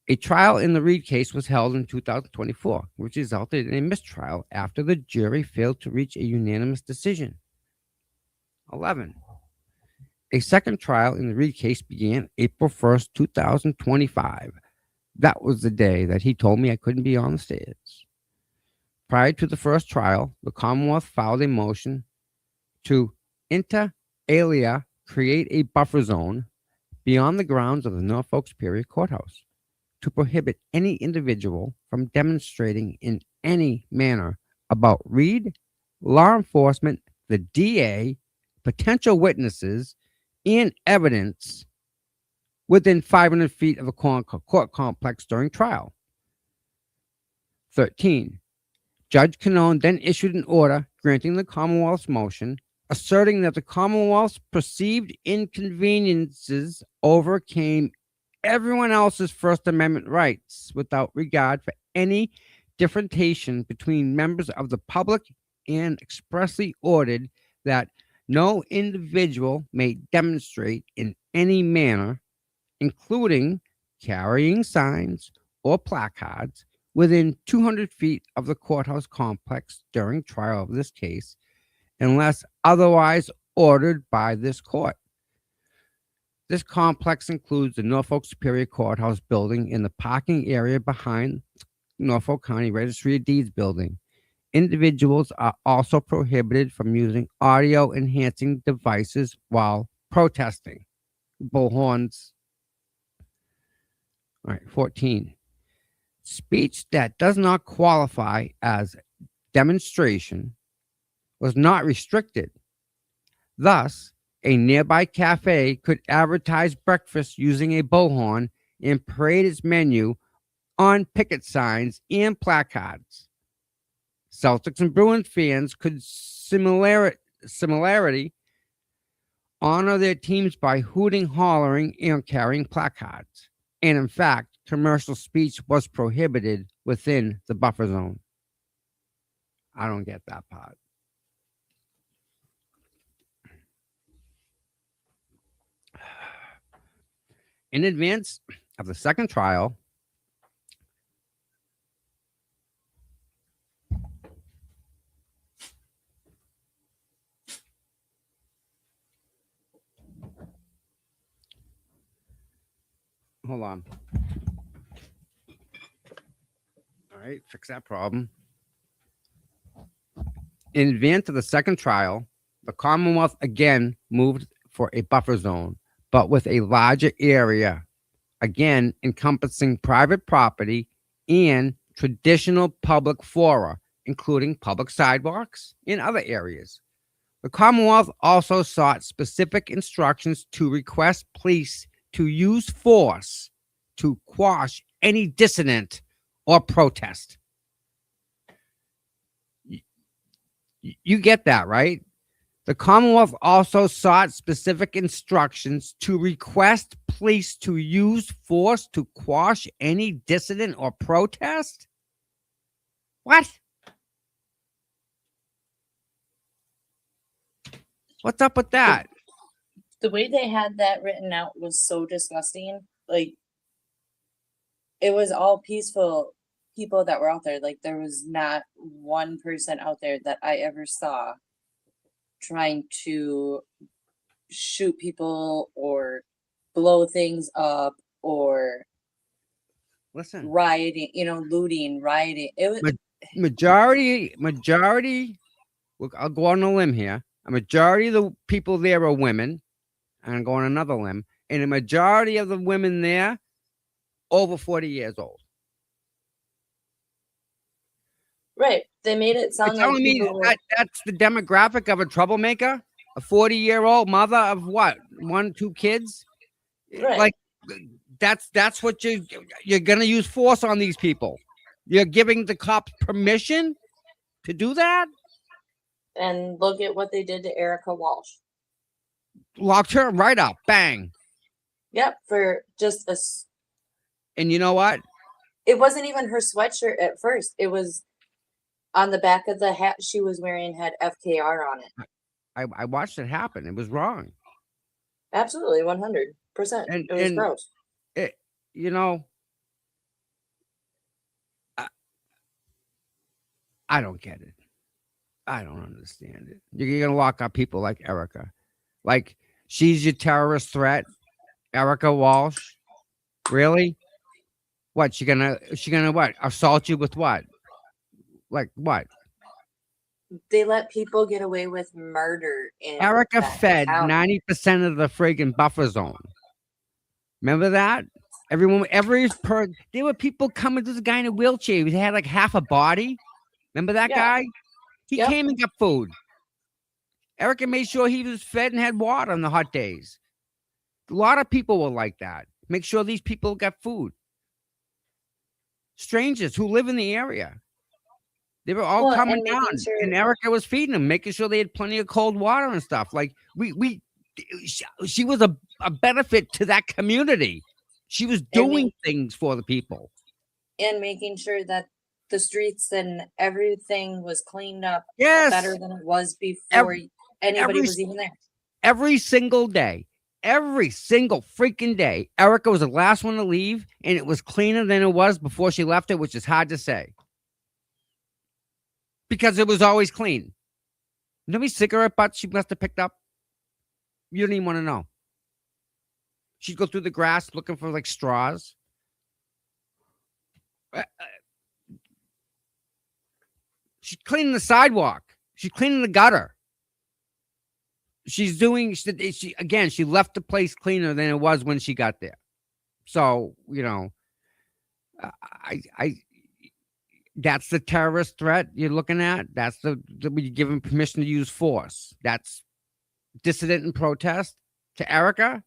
A trial in the Reed case was held in 2024, which resulted in a mistrial after the jury failed to reach a unanimous decision. 11. A second trial in the Reed case began April 1st, 2025. That was the day that he told me I couldn't be on the stairs. Prior to the first trial, the Commonwealth filed a motion to inter alia create a buffer zone beyond the grounds of the Norfolk Superior Courthouse to prohibit any individual from demonstrating in any manner about Reed, law enforcement, the DA, potential witnesses, and evidence within 500 feet of a court complex during trial. 13. Judge Canone then issued an order granting the Commonwealth's motion, asserting that the Commonwealth's perceived inconveniences overcame everyone else's First Amendment rights without regard for any differentiation between members of the public, and expressly ordered that no individual may demonstrate in any manner, including carrying signs or placards, within 200 feet of the courthouse complex during trial of this case, unless otherwise ordered by this court. This complex includes the Norfolk Superior Courthouse building and the parking area behind Norfolk County Registry of Deeds building. Individuals are also prohibited from using audio enhancing devices while protesting. Bullhorns. All right, 14. Speech that does not qualify as demonstration was not restricted. Thus, a nearby cafe could advertise breakfast using a bullhorn and parade its menu on picket signs and placards. Celtics and Bruins fans could similarity honor their teams by hooting, hollering, and carrying placards. And in fact, commercial speech was prohibited within the buffer zone. I don't get that part. In advance of the second trial, hold on. All right, fix that problem. In advance of the second trial, the Commonwealth again moved for a buffer zone, but with a larger area, again encompassing private property and traditional public fora, including public sidewalks and other areas. The Commonwealth also sought specific instructions to request police to use force to quash any dissident or protest. You get that, right? The Commonwealth also sought specific instructions to request police to use force to quash any dissident or protest? What? What's up with that?
The way they had that written out was so disgusting. Like, it was all peaceful people that were out there. Like, there was not one person out there that I ever saw trying to shoot people or blow things up or
Listen,
rioting, looting, rioting. It was
majority, look, I'll go on a limb here. A majority of the people there are women, and I'm going on another limb, and a majority of the women there over 40 years old.
right. They made it sound
You're
like
telling me
people were,
that's the demographic of a troublemaker? A 40-year-old mother of what? 1, 2 kids?
Right.
Like, that's what you're gonna use force on these people. You're giving the cops permission to do that?
and look at what they did to Erica Walsh.
Locked her right up, bang.
Yep, for just a.
And you know what?
It wasn't even her sweatshirt at first. It was on the back of the hat she was wearing had FKR on it.
I watched it happen. It was wrong.
Absolutely, 100%.
And-
It was
and-
gross.
It, you know, I don't get it. I don't understand it. You're gonna lock up people like Erica, like she's your terrorist threat, Erica Walsh. Really? What? She gonna what? Assault you with what? Like what?
They let people get away with murder in
Erica
that
fed
town.
90% of the friggin' buffer zone. Remember that? There were people coming. There's a guy in a wheelchair. He had like half a body. Remember that
Yeah.
guy? He
Yep.
came and got food. Erica made sure he was fed and had water on the hot days. A lot of people were like that. Make sure these people got food. Strangers who live in the area. They were all
Well,
coming
and making
down,
sure-
and Erica was feeding them, making sure they had plenty of cold water and stuff. Like she was a benefit to that community. She was doing things for the people.
And making sure that the streets and everything was cleaned up
Yes,
better than it was before anybody
every
was even there.
every single day, every single freaking day. Erica was the last one to leave, and it was cleaner than it was before she left it, which is hard to say because it was always clean. You know how many cigarette butts she must have picked up? You don't even want to know. She'd go through the grass looking for like straws. She's cleaning the sidewalk. She's cleaning the gutter. She's doing. She again. She left the place cleaner than it was when she got there. So you know, I. That's the terrorist threat you're looking at. That's the you're giving permission to use force. That's dissident and protest to Erica.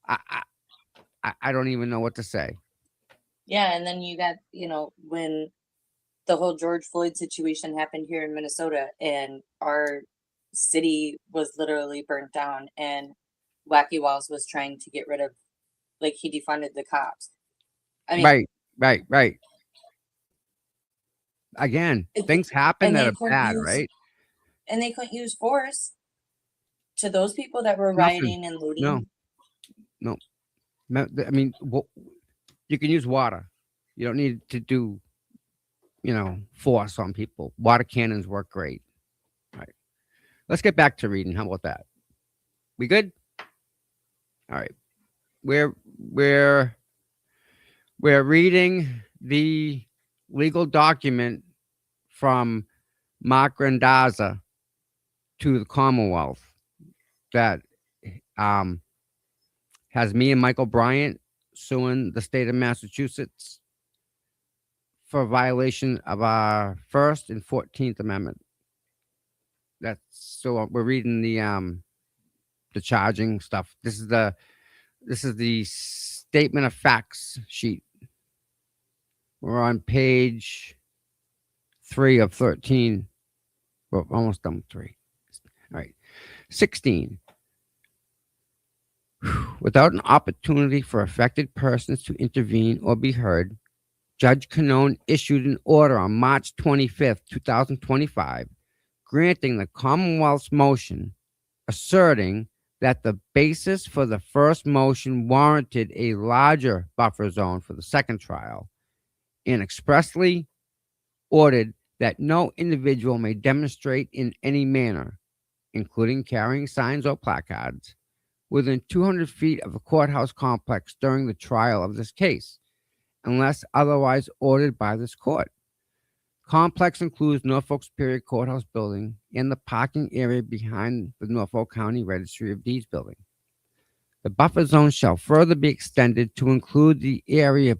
I don't even know what to say.
Yeah, and then you got, when the whole George Floyd situation happened here in Minnesota and our city was literally burnt down and Wacky Walls was trying to get rid of, like, he defunded the cops. I mean,
Right. Again, things happen
and
that
they
are
couldn't
bad,
use-
right?
and they couldn't use force to those people that were
Nothing.
rioting and looting.
No. I mean, you can use water. You don't need to do, force on people. Water cannons work great. All right. Let's get back to reading. How about that? We good? All right. We're reading the legal document from Mark Randazza to the Commonwealth that has me and Michael Bryant suing the state of Massachusetts for violation of our First and 14th Amendment. That's so we're reading the charging stuff. This is the statement of facts sheet. We're on page 3 of 13. We're almost done with 3. All right. 16. Without an opportunity for affected persons to intervene or be heard, Judge Canone issued an order on March 25th, 2025, granting the Commonwealth's motion, asserting that the basis for the first motion warranted a larger buffer zone for the second trial, and expressly ordered that no individual may demonstrate in any manner, including carrying signs or placards, within 200 feet of the courthouse complex during the trial of this case, unless otherwise ordered by this court. Complex includes Norfolk Superior Courthouse building and the parking area behind the Norfolk County Registry of Deeds building. The buffer zone shall further be extended to include the area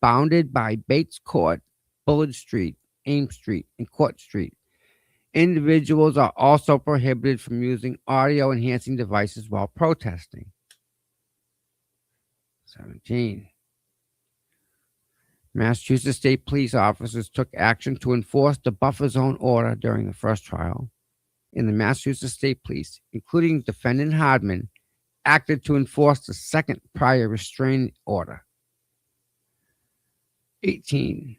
bounded by Bates Court, Bullard Street, Ames Street, and Court Street. Individuals are also prohibited from using audio enhancing devices while protesting. 17. Massachusetts State Police officers took action to enforce the buffer zone order during the first trial, and the Massachusetts State Police, including Defendant Hardman, acted to enforce the second prior restraining order. 18.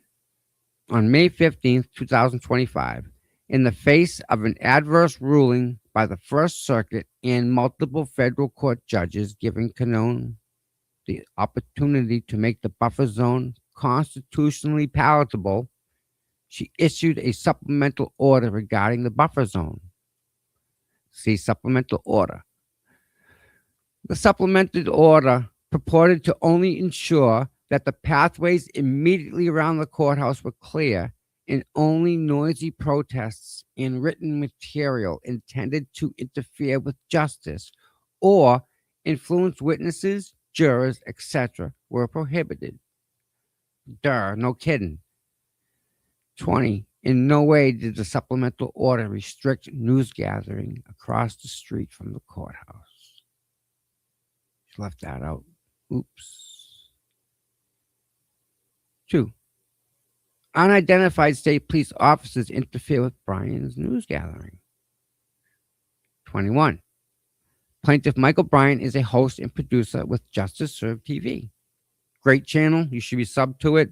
On May 15th, 2025, in the face of an adverse ruling by the First Circuit and multiple federal court judges giving Canone the opportunity to make the buffer zone constitutionally palatable, she issued a supplemental order regarding the buffer zone. See supplemental order. The supplemented order purported to only ensure that the pathways immediately around the courthouse were clear and only noisy protests and written material intended to interfere with justice or influence witnesses, jurors, etc. were prohibited. No kidding. 20. In no way did the supplemental order restrict news gathering across the street from the courthouse. She left that out. Oops. 2. Unidentified state police officers interfere with Bryan's news gathering. 21. Plaintiff Michael Bryan is a host and producer with Justice Served TV. Great channel. You should be subbed to it.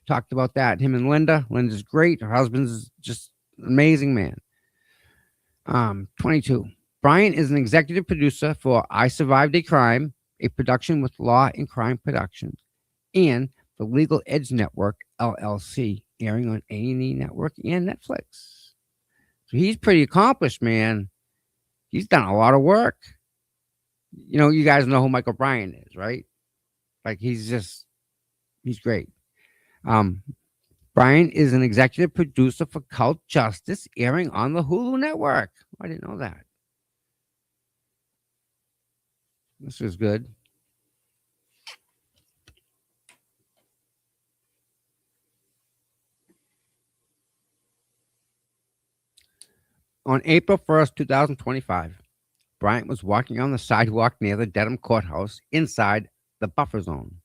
Talked about that. Him and Linda. Linda's great. Her husband's just an amazing man. 22. Bryan is an executive producer for I Survived a Crime, a production with Law and Crime Productions, and the Legal Edge Network, LLC, airing on A&E Network and Netflix. So he's pretty accomplished, man. He's done a lot of work. You know, you guys know who Michael Bryan is, right? Like, he's great. Bryan is an executive producer for Cult Justice, airing on the Hulu network. I didn't know that. This is good. On April 1st, 2025, Bryant was walking on the sidewalk near the Dedham Courthouse inside the buffer zone.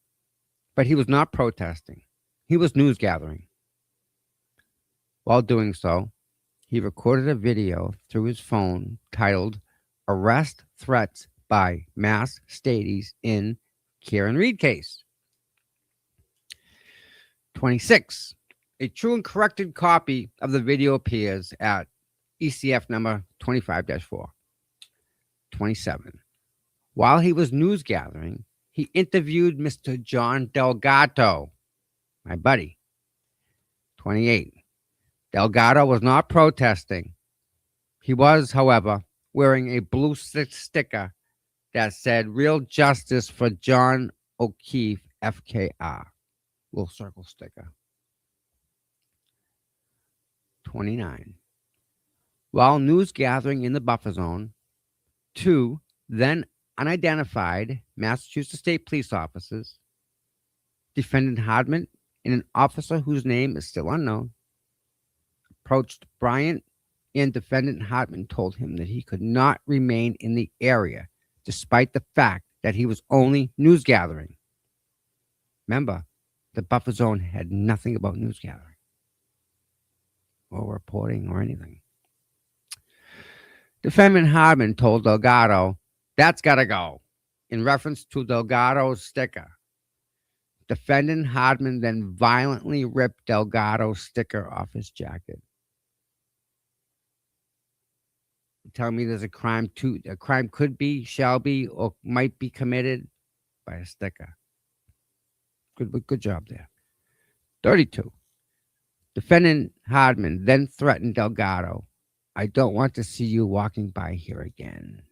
But he was not protesting. He was news gathering. While doing so, he recorded a video through his phone titled Arrest Threats by Mass Stadies in Kieran Reed Case. 26. A true and corrected copy of the video appears at ECF number 25-4. 27. While he was news gathering, he interviewed Mr. John Delgado, my buddy. 28. Delgado was not protesting. He was, however, wearing a blue sticker that said Real Justice for John O'Keefe, FKR. Little circle sticker. 29. While news gathering in the buffer zone, 2 then unidentified Massachusetts State Police officers, Defendant Hardman and an officer whose name is still unknown, approached Bryant, and Defendant Hardman told him that he could not remain in the area despite the fact that he was only news gathering. Remember, the buffer zone had nothing about news gathering or reporting or anything. Defendant Hardman told Delgado, "That's got to go," in reference to Delgado's sticker. Defendant Hardman then violently ripped Delgado's sticker off his jacket. You tell me there's a crime could be, shall be, or might be committed by a sticker. Good job there. 32. Defendant Hardman then threatened Delgado, "I don't want to see you walking by here again."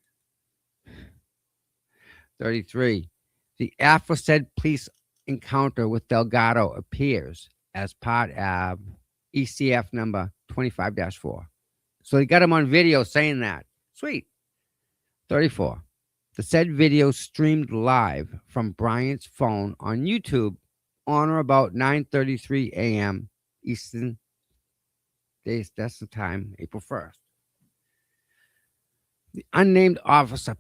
33. The aforesaid police encounter with Delgado appears as part of ECF number 25-4. So they got him on video saying that. Sweet. 34. The said video streamed live from Bryant's phone on YouTube on or about 9:33 a.m. Eastern. That's the time, April 1st. The unnamed officer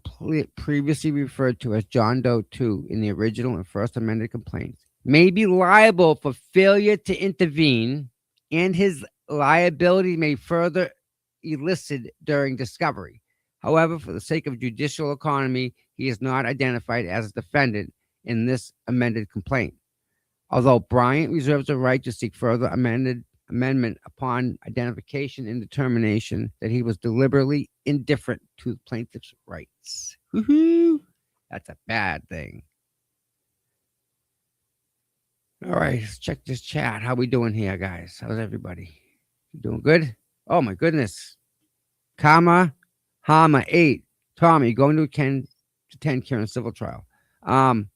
previously referred to as John Doe 2 in the original and first amended complaints may be liable for failure to intervene, and his liability may further elicited during discovery. However, for the sake of judicial economy, he is not identified as a defendant in this amended complaint. Although Bryant reserves the right to seek further amendment upon identification and determination that he was deliberately indifferent to the plaintiff's rights. Woohoo! That's a bad thing. All right, let's check this chat. How we doing here, guys? How's everybody? Doing good? Oh my goodness. Hama 8. Tommy, going to attend Kieran civil trial. I'm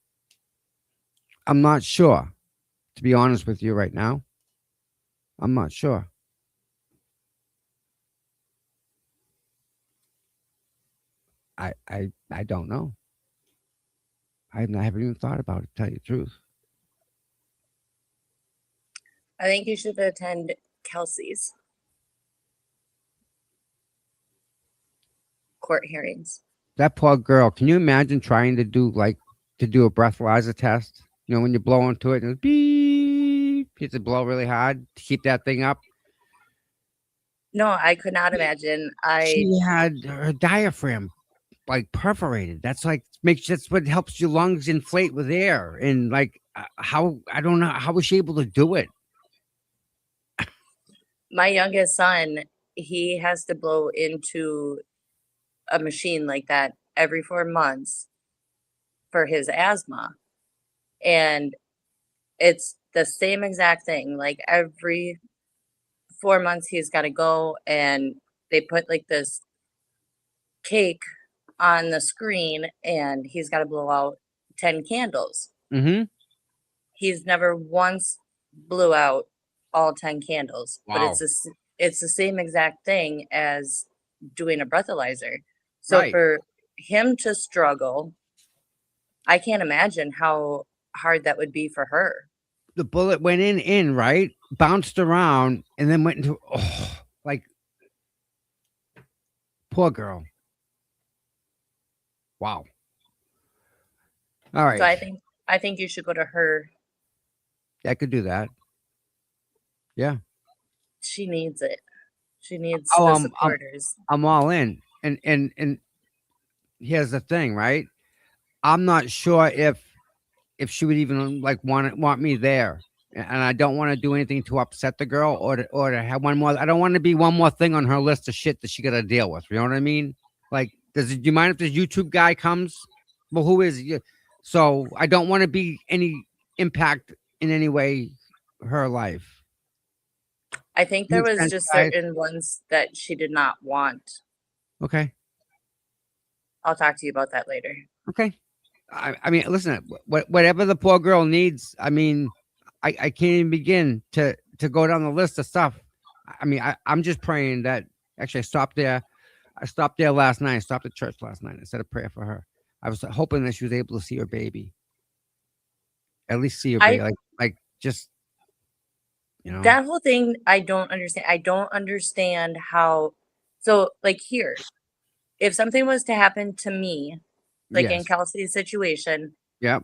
not sure, to be honest with you right now. I'm not sure. I don't know. I haven't even thought about it, to tell you the truth.
I think you should attend Kelsey's court hearings.
That poor girl. Can you imagine trying to do a breathalyzer test? You know, when you blow into it and it's beep, you have to blow really hard to keep that thing up.
No, I could not imagine.
She had her diaphragm like perforated. That's what helps your lungs inflate with air. And like I don't know how was she able to do it?
My youngest son, he has to blow into a machine like that every 4 months for his asthma. And it's the same exact thing. Like every 4 months he's got to go, and they put like this cake on the screen and he's got to blow out 10 candles.
Mm-hmm.
He's never once blew out all 10 candles.
Wow.
But it's the same exact thing as doing a breathalyzer. So
Right.
for him to struggle, I can't imagine how hard that would be for her.
The bullet went in, right? Bounced around and then went into like poor girl. Wow. All right.
So I think you should go to her.
I could do that. Yeah.
She needs it. She needs
Oh,
the
I'm-
supporters.
I'm all in. And here's the thing, right? I'm not sure if she would even like want me there. And I don't want to do anything to upset the girl or to have one more. I don't want to be one more thing on her list of shit that she got to deal with. You know what I mean? Like, do you mind if this YouTube guy comes? Well, who is he? So I don't want to be any impact in any way her life.
I think there
Makes
was
sense,
just
guys.
certain ones that she did not want.
Okay.
I'll talk to you about that later.
Okay. I mean, listen, whatever the poor girl needs, I mean, I can't even begin to go down the list of stuff. I mean, I'm just praying that actually I stopped there last night. I stopped at church last night. I said a prayer for her. I was hoping that she was able to see her baby. At least see her baby. Like just, you know.
That whole thing, I don't understand. I don't understand how. So, like here, if something was to happen to me, like in
Yes.
Kelsey's situation,
Yep.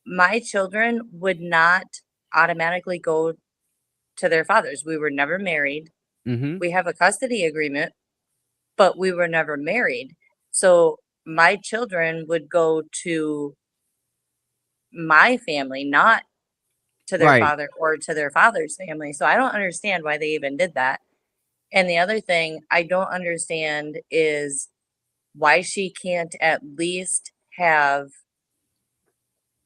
my children would not automatically go to their fathers. We were never married.
Mm-hmm.
We have a custody agreement, but we were never married. So my children would go to my family, not to their
Right.
father or to their father's family. So I don't understand why they even did that. And the other thing I don't understand is why she can't at least have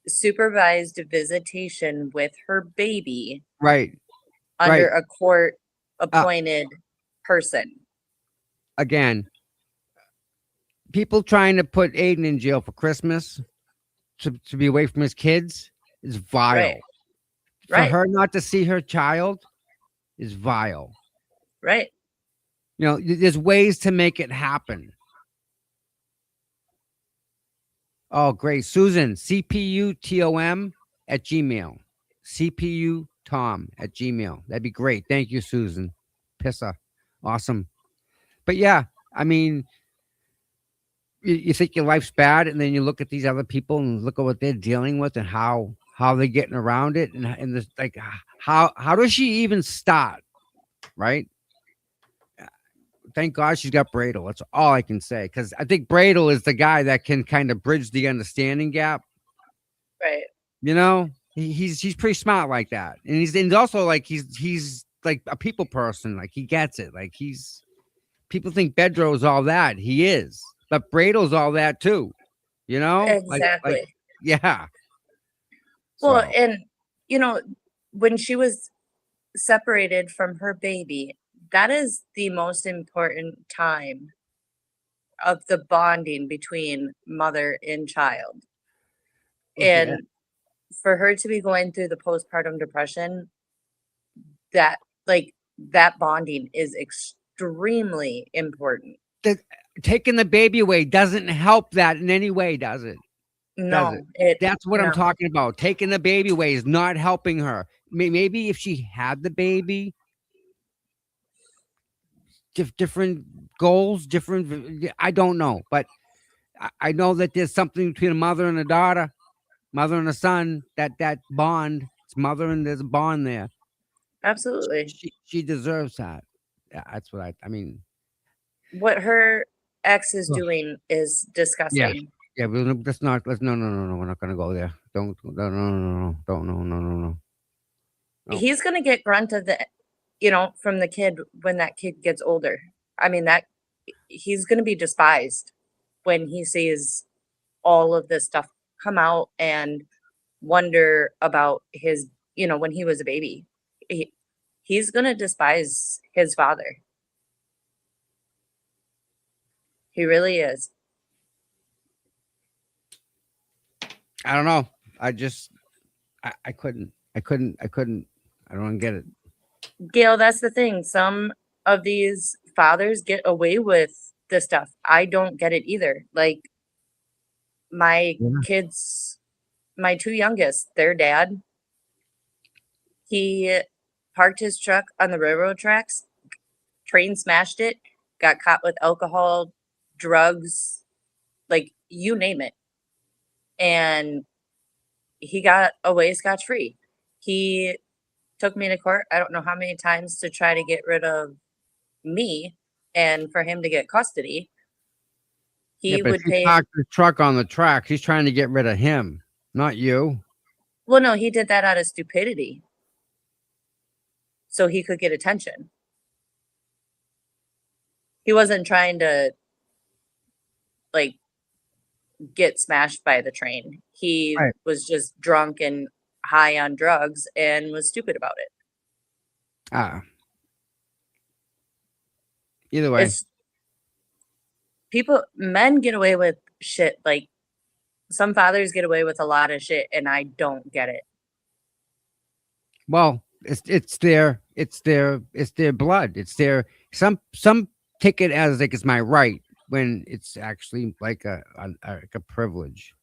supervised visitation with her baby
Right.
under
Right.
a court appointed person.
Again, people trying to put Aiden in jail for Christmas to be away from his kids is vile.
Right.
For
Right.
her not to see her child is vile.
Right.
You know, there's ways to make it happen. Oh, great. Susan, CPUTOM@gmail. CPUTom@gmail. That'd be great. Thank you, Susan. Pissa. Awesome. But yeah, I mean, you think your life's bad, and then you look at these other people and look at what they're dealing with and how they're getting around it, and this, like, how does she even start? Right? Thank God she's got Bradle. That's all I can say, because I think Bradle is the guy that can kind of bridge the understanding gap.
Right.
You know, he's pretty smart like that, and he's also like he's like a people person. Like he gets it. Like people think Bedro's all that. He is, but Bradle's all that too. You know,
Exactly.
Like, yeah.
Well,
So,
and when she was separated from her baby, that is the most important time of the bonding between mother and child.
Okay.
And for her to be going through the postpartum depression, that bonding is extremely important.
taking the baby away doesn't help that in any way, does it?
No,
That's what I'm
no.
talking about. Taking the baby away is not helping her. Maybe if she had the baby, different goals, I don't know, but I know that there's something between a mother and a daughter, mother and a son. That bond, it's mother and there's a bond there.
Absolutely.
She deserves that. Yeah, that's what I mean.
What her ex is
Ugh.
doing is
Yeah,
disgusting.
yeah. Let's not. Let's no. We're not gonna go there. Don't. No. Don't. No. No.
He's gonna get grunt of the, from the kid when that kid gets older. I mean, that he's gonna be despised when he sees all of this stuff come out and wonder about his, when he was a baby. He's gonna despise his father. He really is.
I don't know. I couldn't. I don't get it.
Gail, that's the thing. Some of these fathers get away with this stuff. I don't get it either. Like my
Yeah.
kids, my two youngest, their dad, he parked his truck on the railroad tracks, train smashed it, got caught with alcohol, drugs, like you name it. And he got away scotch-free. He took me to court, I don't know how many times, to try to get rid of me and for him to get custody. He
Yeah, but
would
if he
pay.
parked the truck on the track, he's trying to get rid of him, not you.
Well, no, he did that out of stupidity. So he could get attention. He wasn't trying to like get smashed by the train. He
Right.
was just drunk and high on drugs and was stupid about it.
Either way,
It's men get away with shit. Like some fathers get away with a lot of shit and I don't get it.
well, it's their blood. It's their some take it as like it's my right when it's actually like a privilege.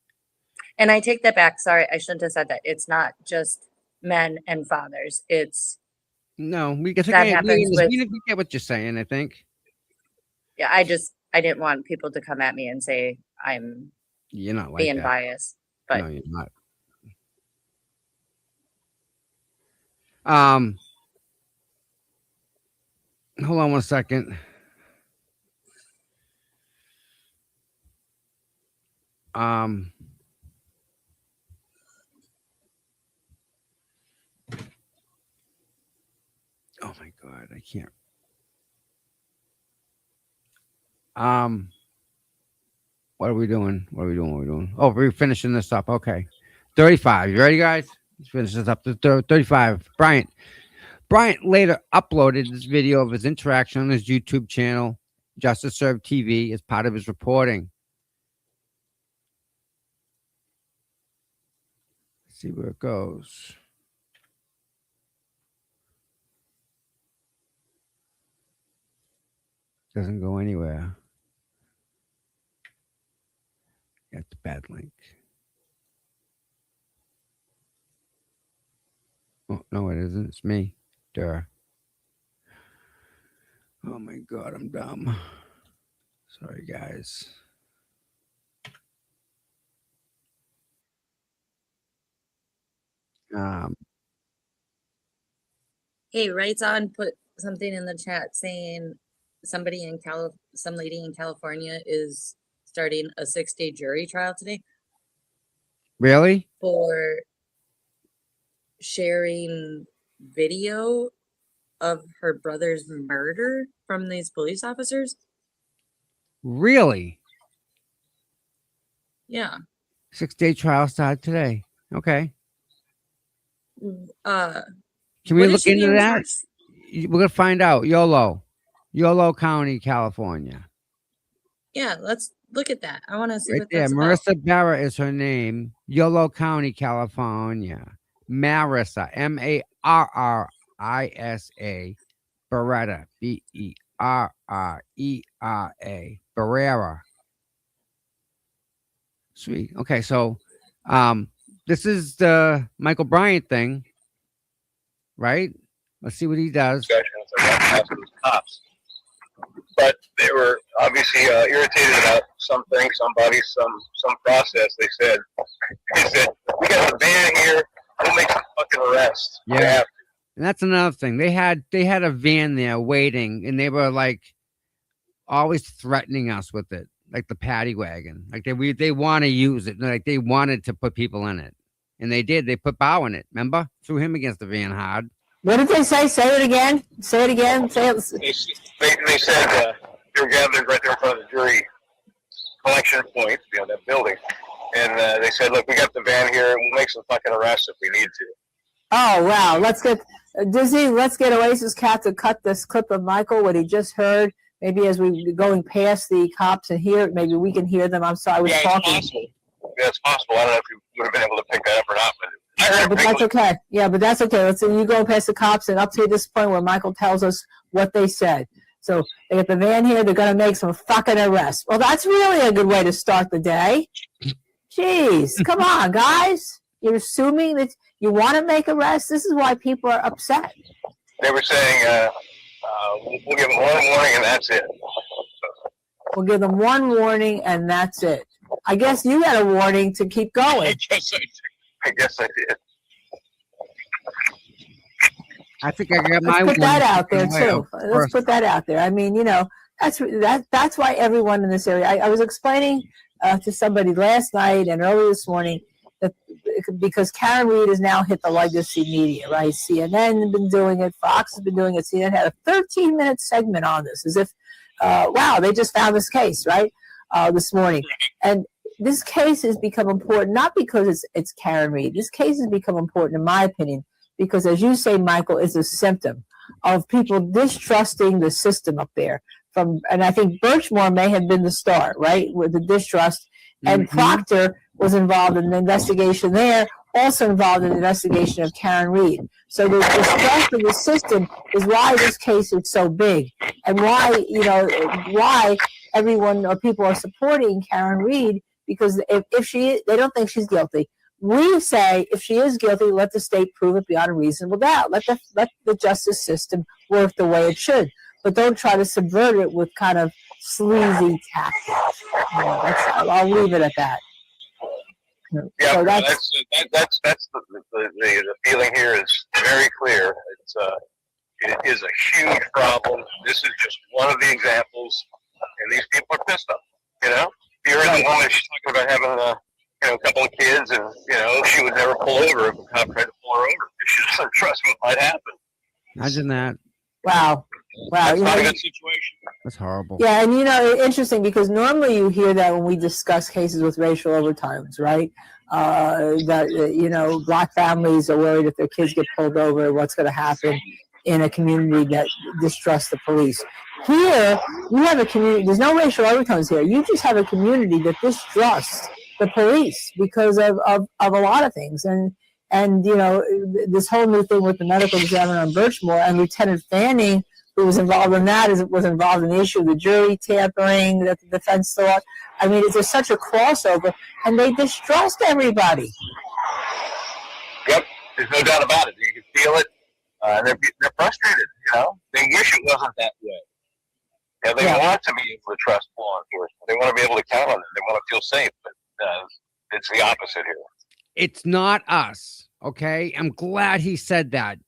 And I take that back. Sorry, I shouldn't have said that. It's not just men and fathers. It's
No, we get
That happens with-
we get what you're saying. I think
yeah, I didn't want people to come at me and say I'm
you're not like
being
that.
biased. But
No, you're not. Hold on one second. Oh my God, I can't. What are we doing? Oh, we're finishing this up. Okay. 35. You ready, guys? Let's finish this up. 35. Bryant later uploaded this video of his interaction on his YouTube channel, Justice Served TV, as part of his reporting. Let's see where it goes. Doesn't go anywhere. Got the bad link. Oh, no, it isn't. It's me. Duh. Oh my God, I'm dumb. Sorry, guys.
hey, Rights On put something in the chat saying some lady in California is starting a 6-day jury trial today
Really?
for sharing video of her brother's murder from these police officers.
Really?
Yeah.
6-day trial started today. Okay. Can we
What is
look
she
into
being
that?
charged?
We're gonna find out. Yolo County, California.
Yeah, let's look at that. I want to see
Right
what
there.
that's about.
Marissa Barra is her name. Yolo County, California. Marissa, Marrisa. Beretta, Berrera. Barrera. Sweet. Okay, so this is the Michael Bryant thing, right? Let's see what he does.
Discussion with the White House and the cops. she irritated about something, somebody, some process. They said, we got the van here. We'll make some fucking arrest.
Yeah. And that's another thing. They had a van there waiting, and they were like always threatening us with it, like the paddy wagon. Like they want to use it. Like they wanted to put people in it, and they did. They put Bow in it. Remember, threw him against the van hard.
What did they say? Say it again. Say it again. Say it.
They said they were gathered right there in front of the jury collection point, that building, and they said, "Look, we got the van here. We'll make some fucking arrests if we need to."
Oh wow! Let's get Disney. Let's get Oasis Cat to cut this clip of Michael, what he just heard. Maybe as we going past the cops and hear, maybe we can hear them. I'm sorry, I was talking.
It's possible. Yeah, it's possible. I don't know if you would have been able to pick that up or not, but
But that's okay. Yeah, but that's okay. Let's say you go past the cops and up to this point where Michael tells us what they said. So they get the van here. They're going to make some fucking arrests. Well, that's really a good way to start the day. Jeez, come on, guys. You're assuming that you want to make arrests. This is why people are upset.
They were saying, we'll give them one warning and that's it.
We'll give them one warning and that's it. I guess you had a warning to keep going.
I guess I did.
I think I got my.
Let's put that out there too.
Let's
Let's put that out there. I mean, that's why everyone in this area. I was explaining to somebody last night and early this morning that because Karen Reed has now hit the legacy media, right? CNN has been doing it. Fox has been doing it. CNN had a 13-minute segment on this, as if, wow, they just found this case, right, this morning. And this case has become important, not because it's Karen Reed. This case has become important, in my opinion, because, as you say, Michael, is a symptom of people distrusting the system up there. And I think Birchmore may have been the start, right, with the distrust. And Proctor was involved in the investigation there, also involved in the investigation of Karen Reed. So the distrust of the system is why this case is so big, and why why everyone or people are supporting Karen Reed, because if they don't think she's guilty. We say if she is guilty, let the state prove it beyond a reasonable doubt. Let the justice system work the way it should, but don't try to subvert it with kind of sleazy tactics. I'll leave it at that.
Yeah,
so
that's the feeling here is very clear. It is a huge problem. This is just one of the examples, and these people are pissed off. You're in the woman, she's talking about having a couple of kids, and she would never pull over if a cop tried to pull her over because she doesn't trust what might happen.
Imagine that.
Wow.
That's not a good situation.
That's horrible.
Yeah, and interesting because normally you hear that when we discuss cases with racial overtones, right? That black families are worried if their kids get pulled over, what's going to happen in a community that distrusts the police. Here, you have a community. There's no racial overtones here. You just have a community that distrusts the police because of a lot of things, and this whole new thing with the medical examiner on Birchmore and Lieutenant Fanning, who was involved in that, was involved in the issue of the jury tampering that the defense thought. I mean, there's such a crossover, and they distrust everybody.
Yep, there's no doubt about it. You can feel it. They're frustrated. They wish it wasn't that way. They want to be able to trust law enforcement. They want to be able to count on them. They want to feel safe, but it's the opposite here.
It's not us, okay? I'm glad he said that.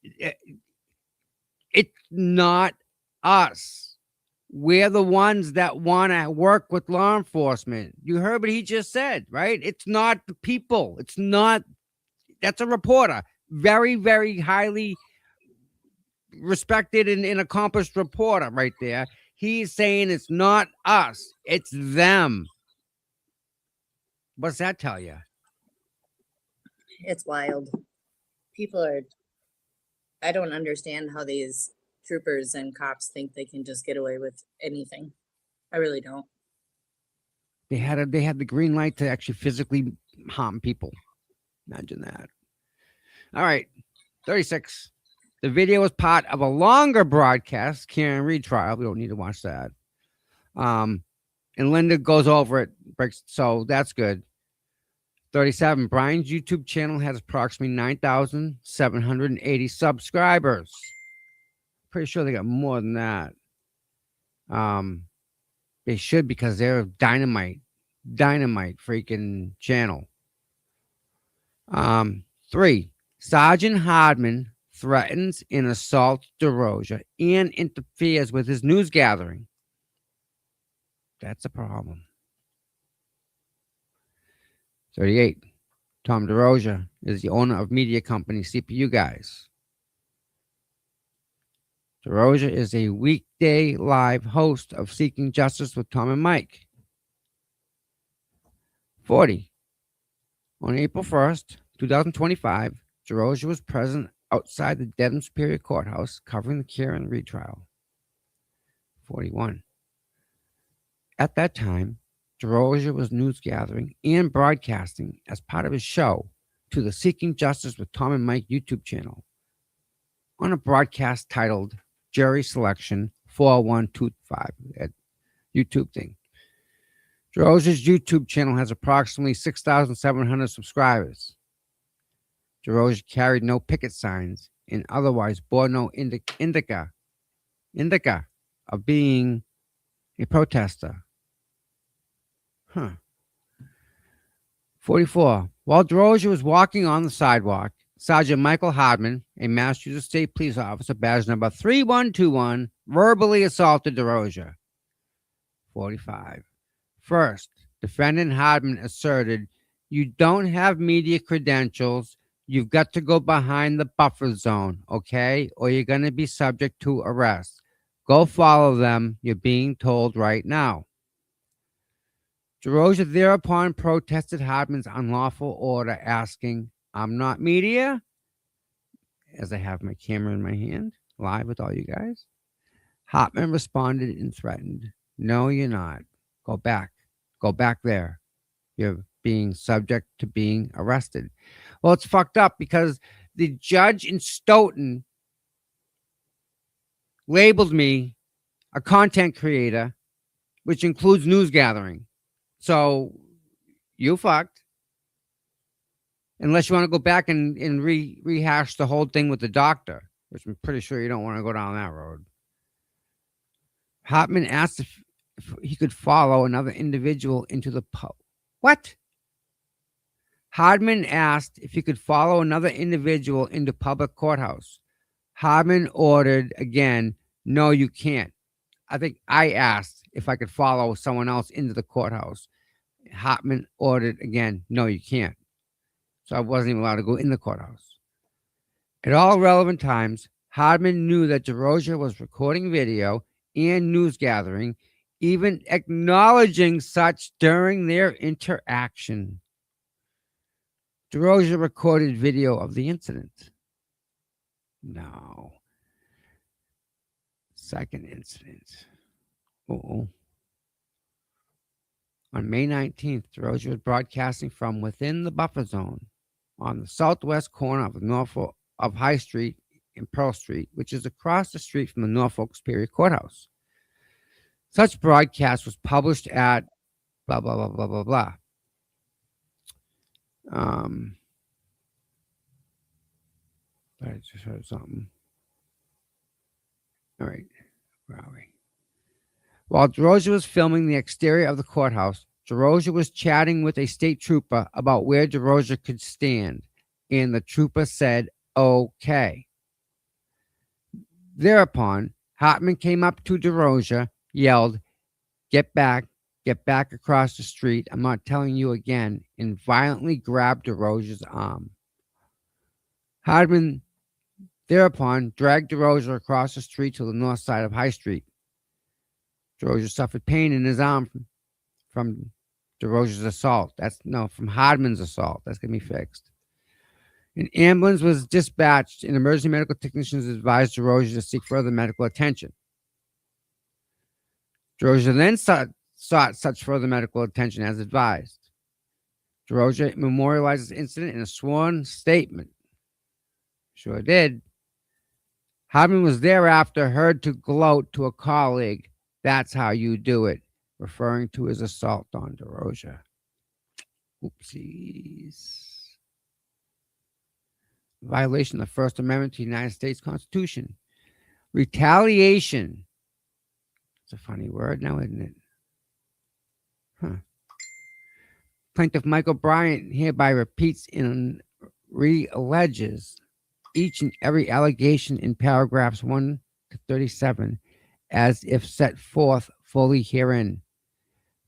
It's not us. We're the ones that want to work with law enforcement. You heard what he just said, right? It's not the people. It's not. That's a reporter. Very, very highly respected and accomplished reporter right there. He's saying it's not us. It's them. What's that tell you?
It's wild. I don't understand how these troopers and cops think they can just get away with anything. I really don't.
They had the green light to actually physically harm people. Imagine that. All right. 36. The video is part of a longer broadcast, Karen Reed trial. We don't need to watch that. And Linda goes over it, so that's good. 37. Brian's YouTube channel has approximately 9,780 subscribers. Pretty sure they got more than that. They should, because they're a dynamite freaking channel. 3. Sergeant Hardman threatens and assaults DeRosa and interferes with his news gathering. That's a problem. 38. Tom DeRosa is the owner of media company CPU Guys. DeRosa is a weekday live host of Seeking Justice with Tom and Mike. 40. On April 1st, 2025, DeRosa was present outside the Dedham Superior Courthouse covering the Karen Reed trial. 41. At that time, DeRosa was news gathering and broadcasting as part of his show to the Seeking Justice with Tom and Mike YouTube channel on a broadcast titled Jury Selection 4125 at YouTube thing. DeRosa's YouTube channel has approximately 6,700 subscribers. DeRosa carried no picket signs and otherwise bore no indica of being a protester. 44. While DeRosa was walking on the sidewalk, Sergeant Michael Hardman, a Massachusetts State Police officer, badge number 3121, verbally assaulted DeRosa. 45. First, defendant Hardman asserted, "You don't have media credentials. You've got to go behind the buffer zone, okay? Or you're going to be subject to arrest. Go follow them. You're being told right now." DeRosa thereupon protested Hardman's unlawful order, asking, "I'm not media," as I have my camera in my hand, live with all you guys. Hardman responded and threatened, "No, you're not. Go back. Go back there. You're being subject to being arrested." Well, it's fucked up because the judge in Stoughton labeled me a content creator, which includes news gathering. So you fucked. Unless you want to go back and rehash the whole thing with the doctor, which I'm pretty sure you don't want to go down that road. Hardman asked if he could follow another individual into the pub. What? Hardman asked if he could follow another individual into public courthouse. Hardman ordered again, "No, you can't." I think I asked if I could follow someone else into the courthouse. Hardman ordered again, "No, you can't." So I wasn't even allowed to go in the courthouse. At all relevant times, Hardman knew that DeRosa was recording video and news gathering, even acknowledging such during their interaction. DeRosa recorded video of the incident. No. Second incident. On May 19th, DeRosa was broadcasting from within the buffer zone on the southwest corner of High Street and Pearl Street, which is across the street from the Norfolk Superior Courthouse. Such broadcast was published at blah, blah, blah, blah, blah, blah. I just heard something. All right. Where are we? While DeRosa was filming the exterior of the courthouse, DeRosa was chatting with a state trooper about where DeRosa could stand, and the trooper said, "Okay." Thereupon, Hartman came up to DeRosa, yelled, get back across the street, I'm not telling you again," and violently grabbed DeRosa's arm. Hardman thereupon dragged DeRosa across the street to the north side of High Street. DeRosa suffered pain in his arm from DeRosa's assault. From Hardman's assault. That's going to be fixed. An ambulance was dispatched and emergency medical technicians advised DeRosa to seek further medical attention. DeRosa then sought such further medical attention as advised. DeRosa memorialized this incident in a sworn statement. Sure did. Hardman was thereafter heard to gloat to a colleague, "That's how you do it," referring to his assault on DeRosa. Oopsies. Violation of the First Amendment to the United States Constitution. Retaliation. It's a funny word now, isn't it? Plaintiff Michael Bryant hereby repeats and re-alleges each and every allegation in paragraphs 1 to 37 as if set forth fully herein.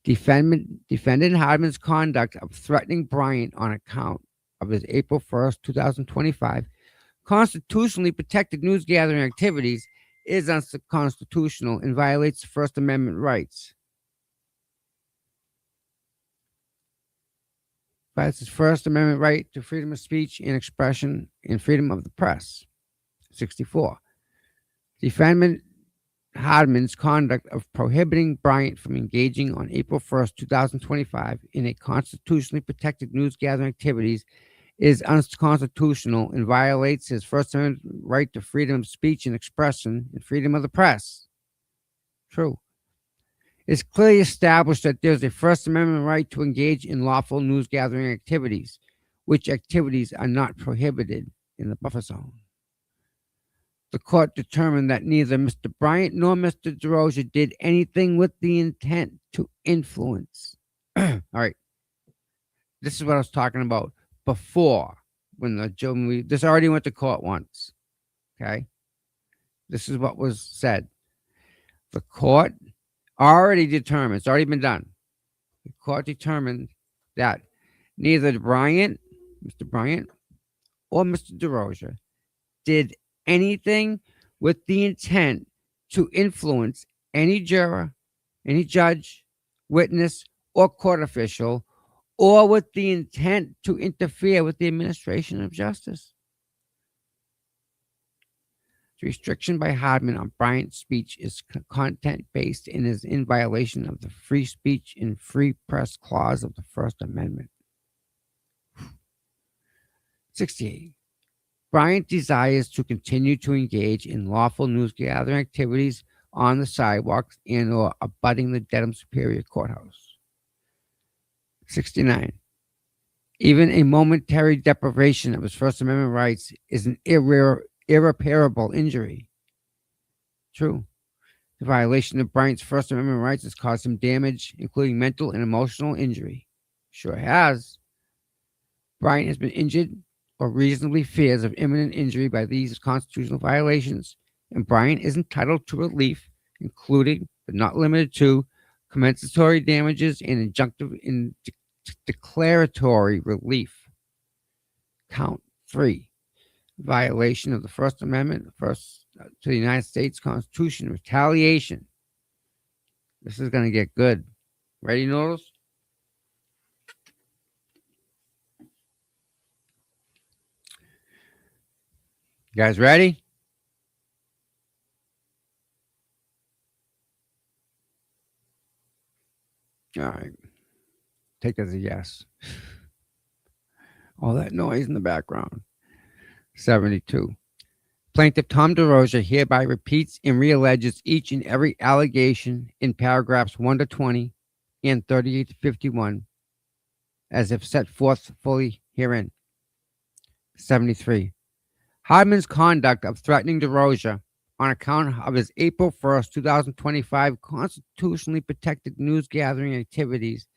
Defendant Hardman's conduct of threatening Bryant on account of his April 1st, 2025 constitutionally protected news gathering activities is unconstitutional and violates First Amendment rights. Violates his First Amendment right to freedom of speech and expression and freedom of the press. 64. Defendant Hardman's conduct of prohibiting Bryant from engaging on April 1st, 2025 in a constitutionally protected news gathering activities is unconstitutional and violates his First Amendment right to freedom of speech and expression and freedom of the press. True. It's clearly established that there's a First Amendment right to engage in lawful news gathering activities, which activities are not prohibited in the buffer zone. The court determined that neither Mr. Bryant nor Mr. DeRosa did anything with the intent to influence. All right. This is what I was talking about before when this already went to court once. Okay. This is what was said. The court already determined, it's already been done. The court determined that neither Mr. Bryant or Mr. DeRosa did anything with the intent to influence any juror, any judge, witness, or court official, or with the intent to interfere with the administration of justice. The restriction by Hardman on Bryant's speech is content-based and is in violation of the Free Speech and Free Press Clause of the First Amendment. 68. Bryant desires to continue to engage in lawful news gathering activities on the sidewalks and or abutting the Dedham Superior Courthouse. 69. Even a momentary deprivation of his First Amendment rights is an irreparable injury. True. The violation of Bryant's First Amendment rights has caused him damage, including mental and emotional injury. Sure has. Bryant has been injured or reasonably fears of imminent injury by these constitutional violations, and Bryant is entitled to relief, including, but not limited to, compensatory damages and injunctive and declaratory relief. Count 3. Violation of the First Amendment to the United States Constitution, retaliation. This is going to get good. Ready, Noodles? You guys ready? All right. Take it as a yes. All that noise in the background. 72. Plaintiff Tom DeRosa hereby repeats and realleges each and every allegation in paragraphs 1 to 20 and 38 to 51 as if set forth fully herein. 73. Hardman's conduct of threatening DeRosa on account of his April 1st, 2025 constitutionally protected news gathering activities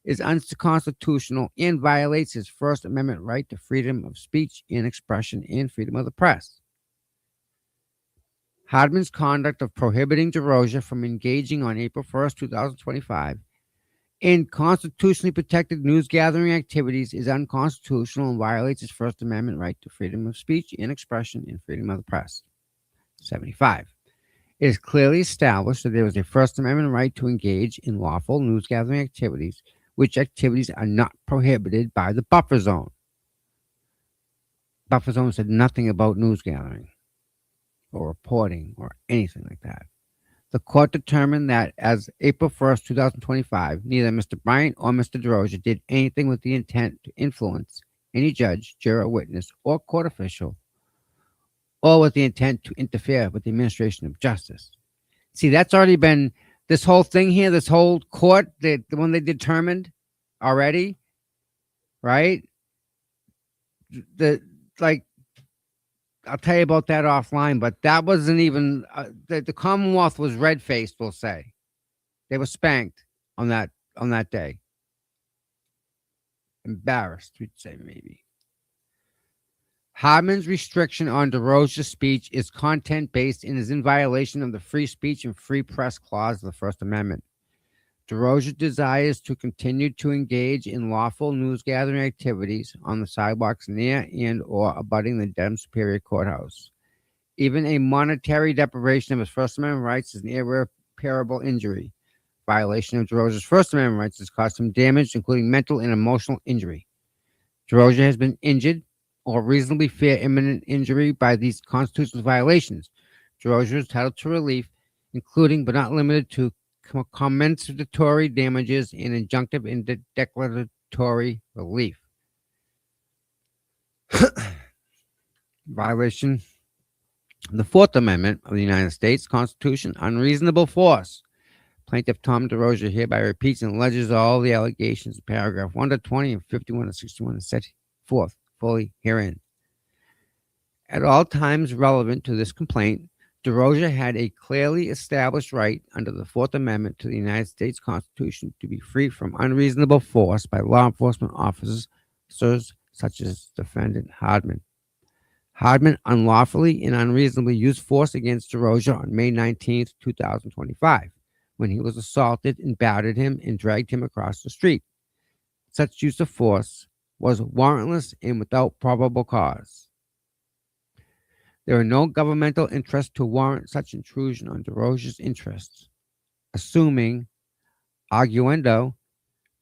is unconstitutional and violates his First Amendment right to freedom of speech and expression and freedom of the press. Hardman's conduct of prohibiting DeRosa from engaging on April 1st, 2025 in constitutionally protected news gathering activities is unconstitutional and violates his First Amendment right to freedom of speech and expression and freedom of the press. 75. It is clearly established that there is a First Amendment right to engage in lawful news gathering activities, which activities are not prohibited by the buffer zone. Buffer zone said nothing about news gathering or reporting or anything like that. The court determined that as April 1st, 2025, neither Mr. Bryant or Mr. DeRosa did anything with the intent to influence any judge, juror, witness, or court official, or with the intent to interfere with the administration of justice. See, that's already been, this whole thing here, this whole court, the one they determined already, right? I'll tell you about that offline, but that wasn't even, the Commonwealth was red-faced, we'll say. They were spanked on that on that day. Embarrassed, we'd say maybe. Hardman's restriction on DeRosa's speech is content-based and is in violation of the Free Speech and Free Press Clause of the First Amendment. DeRosa desires to continue to engage in lawful news-gathering activities on the sidewalks near and or abutting the Dedham Superior Courthouse. Even a monetary deprivation of his First Amendment rights is an irreparable injury. Violation of DeRosa's First Amendment rights has caused him damage, including mental and emotional injury. DeRosa has been injured or reasonably fear imminent injury by these constitutional violations. DeRosa is entitled to relief, including but not limited to compensatory damages and injunctive and declaratory relief. Violation of the Fourth Amendment of the United States Constitution, unreasonable force. Plaintiff Tom DeRosa hereby repeats and alleges all the allegations in paragraph 1 to 20 and 51 to 61 set forth fully herein. At all times relevant to this complaint, DeRosa had a clearly established right under the Fourth Amendment to the United States Constitution to be free from unreasonable force by law enforcement officers such as defendant Hardman. Hardman unlawfully and unreasonably used force against DeRosa on May 19, 2025, when he was assaulted and battered him and dragged him across the street. Such use of force was warrantless and without probable cause. There are no governmental interests to warrant such intrusion on DeRosa's interests. Assuming, arguendo,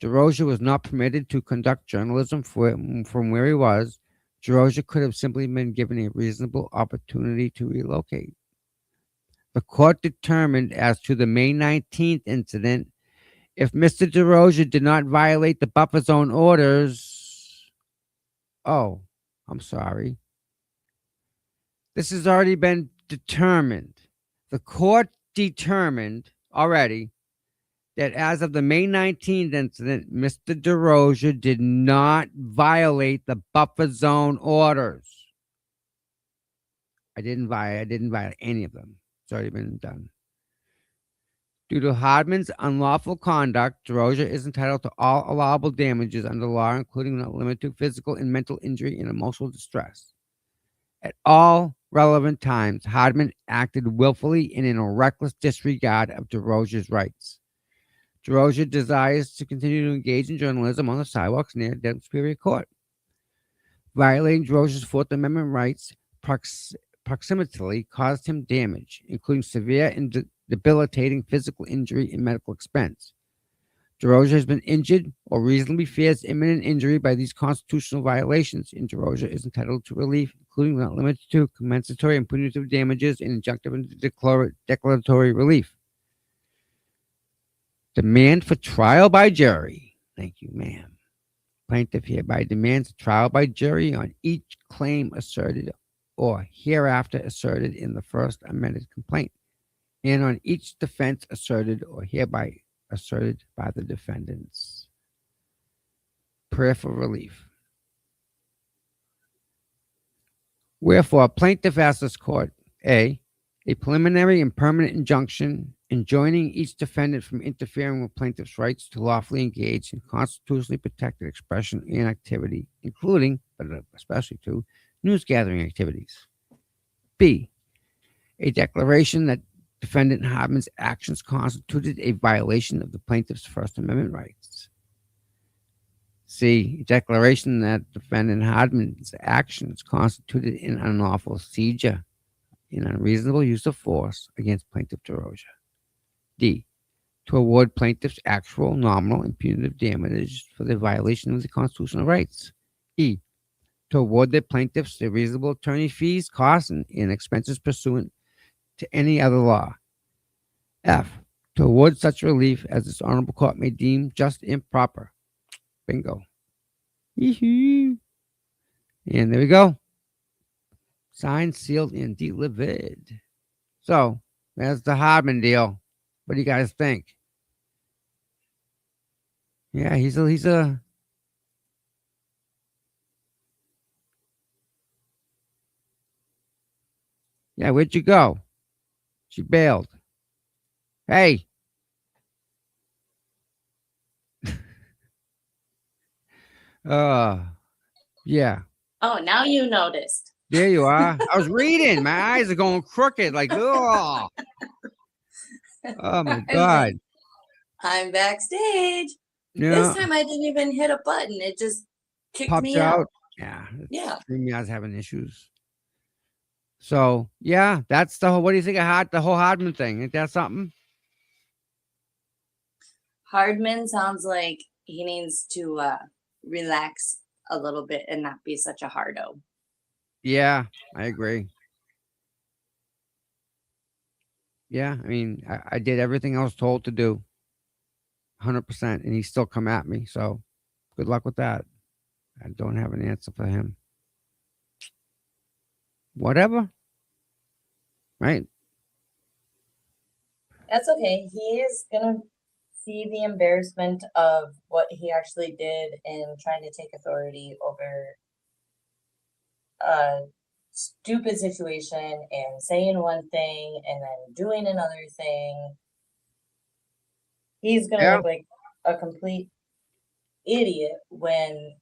DeRosa was not permitted to conduct journalism from where he was, DeRosa could have simply been given a reasonable opportunity to relocate. The court determined as to the May 19th incident, if Mr. DeRosa did not violate the buffer zone orders. Oh, I'm sorry. This has already been determined. The court determined already that as of the May 19th incident, Mr. DeRosa did not violate the buffer zone orders. I didn't violate any of them. It's already been done. Due to Hardman's unlawful conduct, DeRosa is entitled to all allowable damages under law, including not limited to physical and mental injury and emotional distress. At all relevant times, Hardman acted willfully and in a reckless disregard of DeRosa's rights. DeRosa desires to continue to engage in journalism on the sidewalks near Dedham Superior Court. Violating DeRosa's Fourth Amendment rights proximately caused him damage, including severe and debilitating physical injury and medical expense. DeRosa has been injured or reasonably fears imminent injury by these constitutional violations, and DeRosa is entitled to relief, including not limited to compensatory and punitive damages and injunctive and declaratory relief. Demand for trial by jury. Thank you, ma'am. Plaintiff hereby demands a trial by jury on each claim asserted or hereafter asserted in the first amended complaint, and on each defense asserted or hereby asserted by the defendants. Prayer for relief. Wherefore, plaintiff asks this court, A, a preliminary and permanent injunction enjoining each defendant from interfering with plaintiff's rights to lawfully engage in constitutionally protected expression and activity, including, but especially to, news gathering activities. B, a declaration that defendant Hardman's actions constituted a violation of the plaintiff's First Amendment rights. C, a declaration that defendant Hardman's actions constituted an unlawful seizure and unreasonable use of force against plaintiff DeRosa. D, to award plaintiffs actual, nominal, and punitive damages for the violation of the constitutional rights. E, to award the plaintiffs the reasonable attorney fees, costs, and expenses pursuant to any other law. F, to award such relief as this honorable court may deem just and proper. Bingo. And there we go. Signed, sealed, and delivered. So, there's the Hardman deal. What do you guys think? Yeah, he's a yeah, where'd you go? She bailed. Hey. Yeah.
Oh, now you noticed.
There you are. I was reading. My eyes are going crooked. Like, oh, oh my God.
I'm backstage.
Yeah.
This time I didn't even hit a button. It just kicked
Popped
me
out.
out.
Yeah.
Yeah.
StreamYard's having issues. So yeah, that's the whole. What do you think of the whole Hardman thing? Ain't that something?
Hardman sounds like he needs to relax a little bit and not be such a hardo.
Yeah, I agree. Yeah, I mean, I did everything I was told to do, 100%, and he still come at me. So, good luck with that. I don't have an answer for him. Whatever, right?
That's okay. He is gonna see the embarrassment of what he actually did in trying to take authority over a stupid situation and saying one thing and then doing another thing. He's gonna
Yeah.
look like a complete idiot when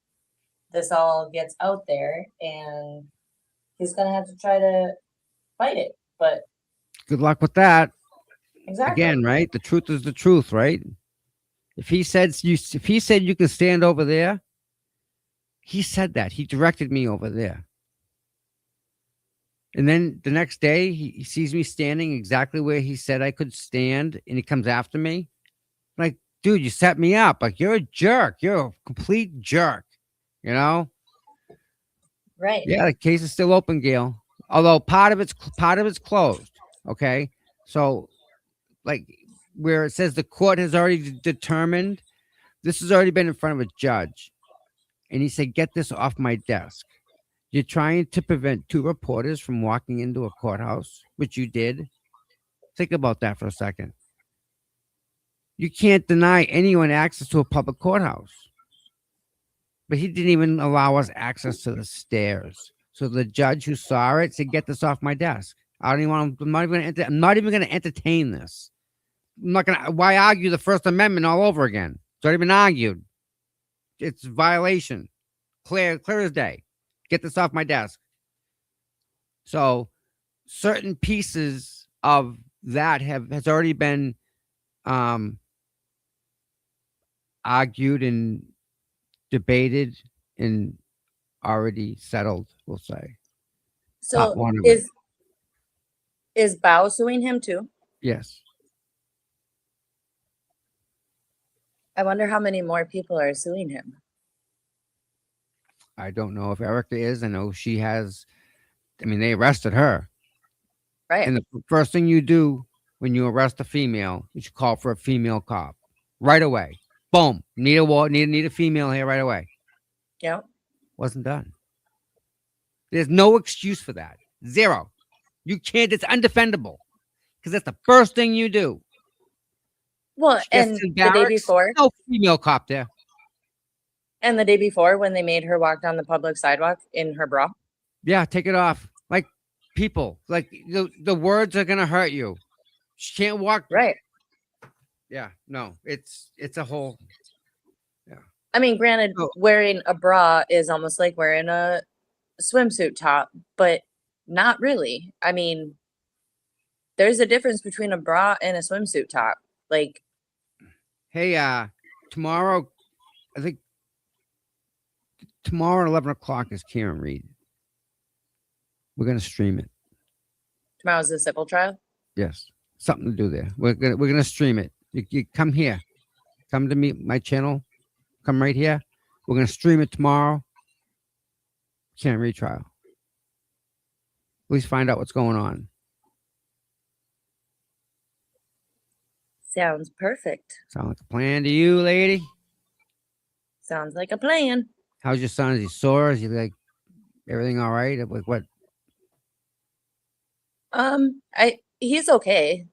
this all gets out there, and he's gonna have to try to fight it. But
Good luck with that.
exactly.
Again, right? The truth is the truth, right? If he said you can stand over there, he said that. He directed me over there. And then the next day, he sees me standing exactly where he said I could stand, and he comes after me. Like, dude, you set me up. Like, you're a jerk. You're a complete jerk. You know?
Right.
Yeah, the case is still open, Gail. Although part of it's closed. Okay, so like where it says the court has already determined, this has already been in front of a judge, and he said, "Get this off my desk." You're trying to prevent two reporters from walking into a courthouse, which you did. Think about that for a second. You can't deny anyone access to a public courthouse. But he didn't even allow us access to the stairs. So the judge who saw it said, "Get this off my desk. I don't even want. I'm not even going to entertain this. I'm not going to. Why argue the First Amendment all over again? It's already been argued. It's violation. Clear as day. Get this off my desk." So certain pieces of that has already been argued and debated and already settled, we'll say.
So
One of it.
is Bao suing him too?
Yes.
I wonder how many more people are suing him.
I don't know if Erica is. I know she has. I mean, they arrested her.
Right.
And the first thing you do when you arrest a female is you call for a female cop right away. Boom. Need a female here right away.
Yep.
Wasn't done. There's no excuse for that. Zero. You can't. It's undefendable because that's the first thing you do.
Well,
She gets
and
to
the day
barracks,
before,
no female cop there.
and the day before when they made her walk down the public sidewalk in her bra.
Yeah, take it off. Like people, like the words are gonna hurt you. She can't walk.
Right.
Yeah, no, it's a whole.
I mean, granted,
Oh.
wearing a bra is almost like wearing a swimsuit top, but not really. I mean, there's a difference between a bra and a swimsuit top. Like,
Hey, tomorrow, I think tomorrow at 11 o'clock is Karen Reed. We're gonna stream it.
tomorrow's the civil trial.
Yes, something to do there. We're gonna stream it. You come here, come to me, my channel. Come right here. We're gonna stream it tomorrow. Karen Reed trial. At least find out what's going on.
Sounds perfect.
Sound like a plan to you, lady?
Sounds like a plan.
How's your son? Is he sore? Is he like everything all right? Like what?
He's okay.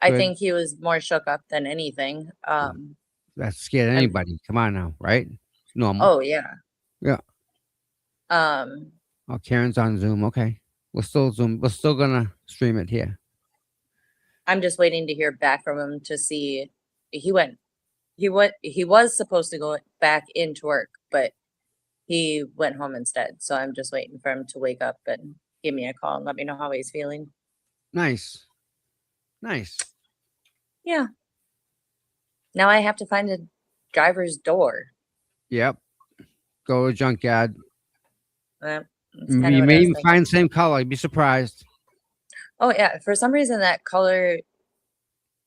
I
Good.
think he was more shook up than anything.
That scared anybody. Come on now, right? It's normal.
Oh yeah.
Yeah. Oh, Karen's on Zoom. Okay. We're still Zoom. We're still gonna stream it here.
I'm just waiting to hear back from him to see. He was supposed to go back into work, but he went home instead. So I'm just waiting for him to wake up and give me a call and let me know how he's feeling.
Nice. Nice.
Yeah. Now I have to find a driver's door.
Yep. Go to junkyard.
That's
You
kinda what I
may
was
even
thinking.
find the same color. You'd be surprised.
Oh yeah, for some reason that color,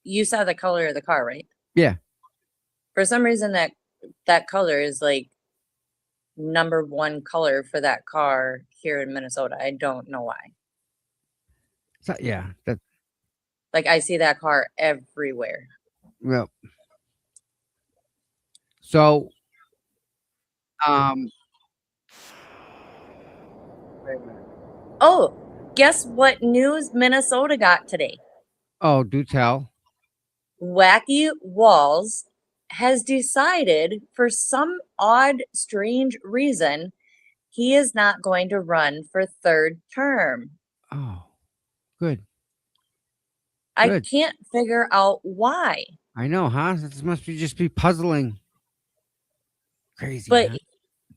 you saw the color of the car, right?
Yeah.
For some reason that color is like number one color for that car here in Minnesota. I don't know why.
So, yeah. That.
Like I see that car everywhere.
Well. So. Wait a minute.
Oh, guess what news Minnesota got today?
Oh, do tell.
Wacky Walls has decided, for some odd, strange reason, he is not going to run for third term.
Oh, good.
I
Good.
can't figure out why.
I know, huh? This must be just be puzzling. Crazy.
But
huh?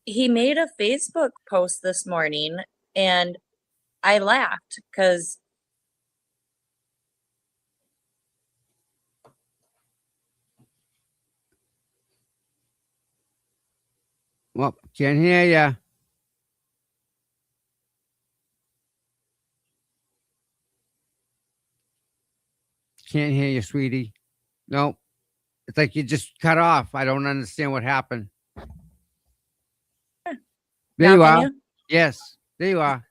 he made a Facebook post this morning and I laughed because
Well, can't hear ya. Can't hear you, sweetie. Nope. It's like you just cut off. I don't understand what happened. There
now
you
can
are.
you?
Yes, there you are.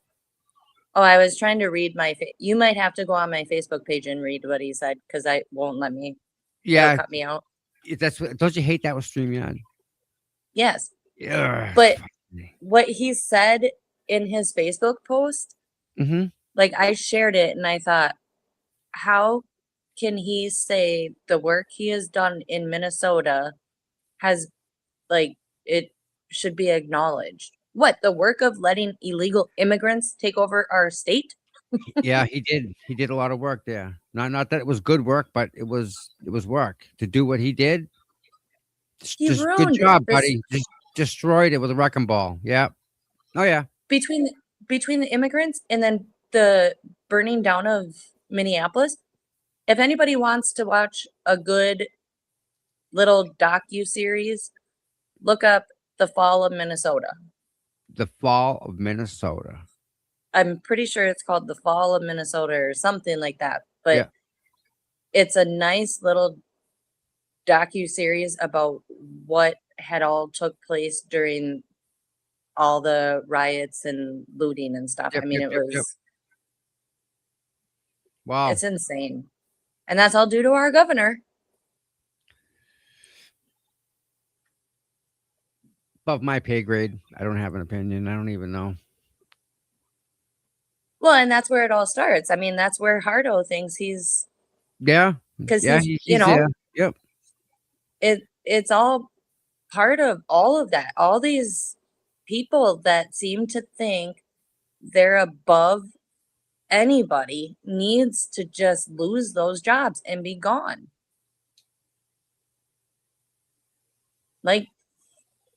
Oh, I was trying to read my. You might have to go on my Facebook page and read what he said because I won't let me.
Yeah,
It'll cut me out.
that's what. Don't you hate that with StreamYard?
Yes,
Yeah.
but what he said in his Facebook post,
Mm-hmm.
like I shared it and I thought, how can he say the work he has done in Minnesota has, like, it should be acknowledged? What, the work of letting illegal immigrants take over our state?
Yeah, he did. He did a lot of work there. Not that it was good work, but it was work to do what he did.
He
Just good
ruined it.
job, buddy. Just destroyed it with a wrecking ball. Yeah. Oh yeah.
Between the immigrants and then the burning down of Minneapolis. If anybody wants to watch a good little docu-series, look up The Fall of Minnesota.
The Fall of Minnesota.
I'm pretty sure it's called The Fall of Minnesota or something like that. But
Yeah.
it's a nice little docu-series about what had all took place during all the riots and looting and stuff.
Yep,
I mean,
yep,
it
yep,
was
yep. Wow.
it's insane. And that's all due to our governor.
Above my pay grade. I don't have an opinion. I don't even know.
Well, and that's where it all starts. I mean, that's where Hardo thinks he's
Yeah.
because
Yeah.
he's, you know,
yeah. Yep.
it's all part of all of that. All these people that seem to think they're above anybody needs to just lose those jobs and be gone. Like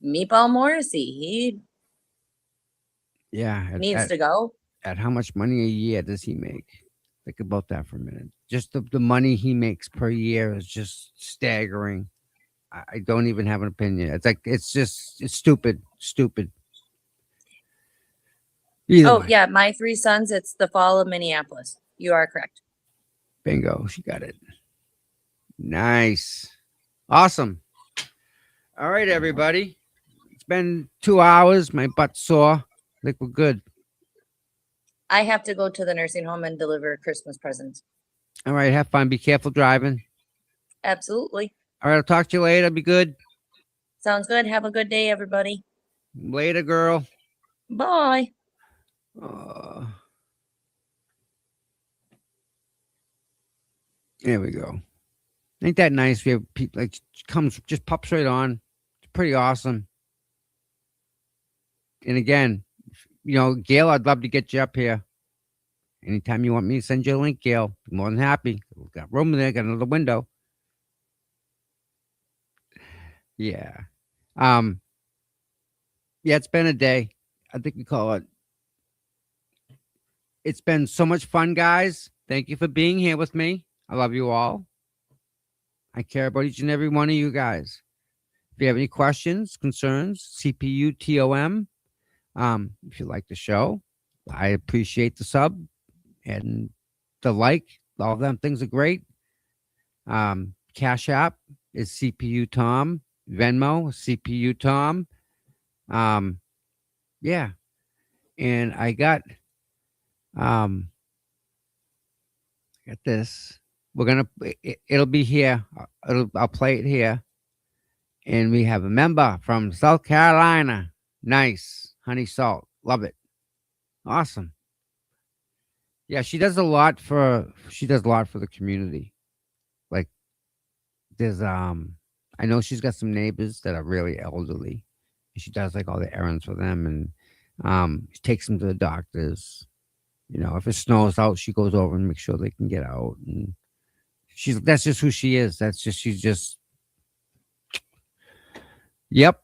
Meatball Morrissey, he
Yeah.
needs to go.
At how much money a year does he make? Think about that for a minute. Just the money he makes per year is just staggering. I don't even have an opinion. It's like it's stupid. Either
Oh,
way.
yeah, My Three Sons, it's The Fall of Minneapolis. You are correct.
Bingo, she got it. Nice. Awesome. All right, everybody. It's been 2 hours. My butt's sore. I think we're good.
I have to go to the nursing home and deliver Christmas presents.
All right, have fun. Be careful driving.
Absolutely.
All right, I'll talk to you later. Be good.
Sounds good. Have a good day, everybody.
Later, girl.
Bye.
There we go. Ain't that nice? We have people like comes just pops right on. It's pretty awesome. And again, you know, Gail, I'd love to get you up here. Anytime you want me to send you a link, Gail, be more than happy. We've got room there, got another window. Yeah. Yeah, it's been a day. I think we call it. It's been so much fun, guys. Thank you for being here with me. I love you all. I care about each and every one of you guys. If you have any questions, concerns, CPUTOM, if you like the show, I appreciate the sub and the like. All of them things are great. Cash App is CPU Tom. Venmo, CPU Tom. Yeah. And I got this. We're gonna it'll be here. I'll play it here. And we have a member from South Carolina. Nice. Honey Salt. Love it. Awesome. Yeah, she does a lot for the community. Like there's I know she's got some neighbors that are really elderly. And she does like all the errands for them, and she takes them to the doctors. You know, if it snows out, she goes over and makes sure they can get out. And that's just who she is. She's just yep.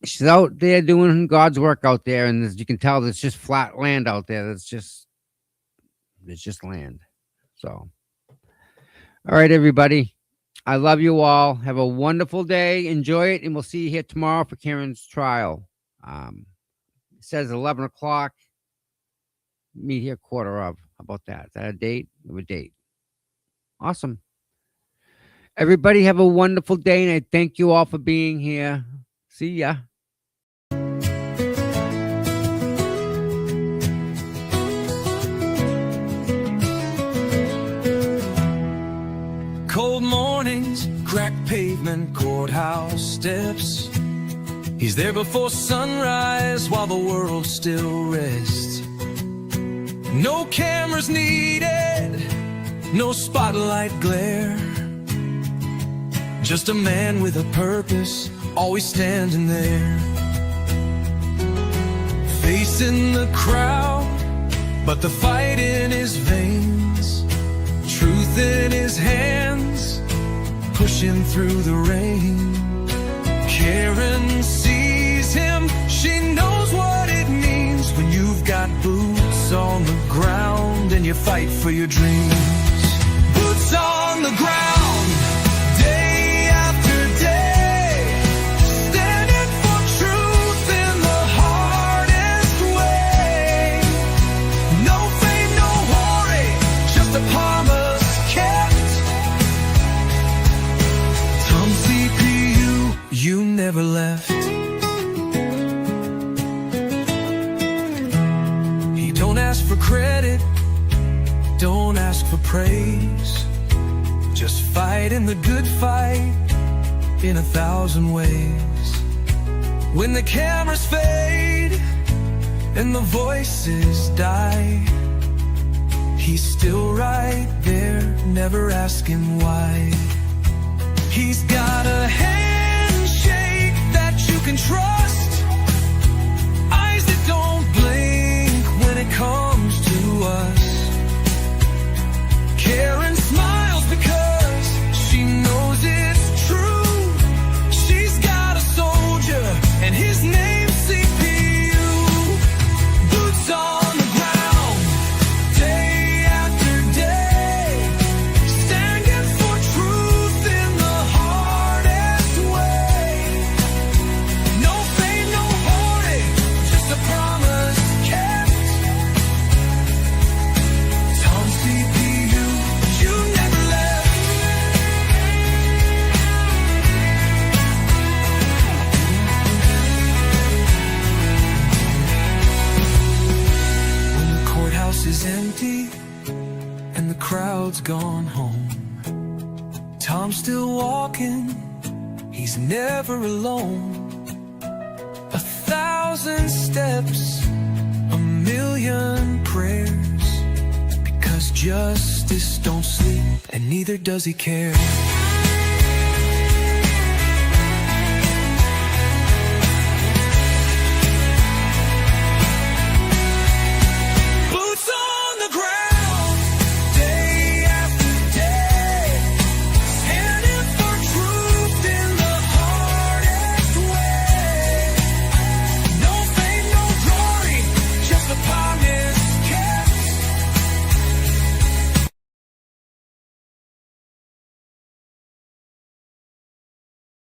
She's out there doing God's work out there, and as you can tell, there's just flat land out there. It's just land. So, all right, everybody. I love you all. Have a wonderful day. Enjoy it, and we'll see you here tomorrow for Karen's trial. It says 11 o'clock. Meet here quarter of. How about that? Is that a date? We have a date. Awesome. Everybody have a wonderful day, and I thank you all for being here. See ya.
Cold mornings, cracked pavement, courthouse steps. He's there before sunrise while the world still rests. No cameras needed, no spotlight glare. Just a man with a purpose, always standing there. Facing the crowd, but the fight in his veins. Truth in his hands, pushing through the rain. Karen sees him, she knows what it means when you've got boots on the ground and you fight for your dreams. Boots on the ground, day after day, standing for truth in the hardest way. No fame, no worry, just a promise kept. Tom CPU, you never left. He don't ask for credit, don't ask for praise. Just fight in the good fight in 1,000 ways. When the cameras fade and the voices die, he's still right there, never asking why. He's got a handshake that you can trust, eyes that don't blink when it comes to us. Karen smiles because she knows it's true. She's got a soldier and his name's CPU. Boots on the ground, day after day, standing for truth in the hardest way. No fame, no hoarding, just a promise kept. Tom CPU, you never left. When the courthouse is empty and the crowd's gone home, Tom's still walking, he's never alone. 1,000 steps, 1,000,000 prayers, because justice don't sleep and neither does he care.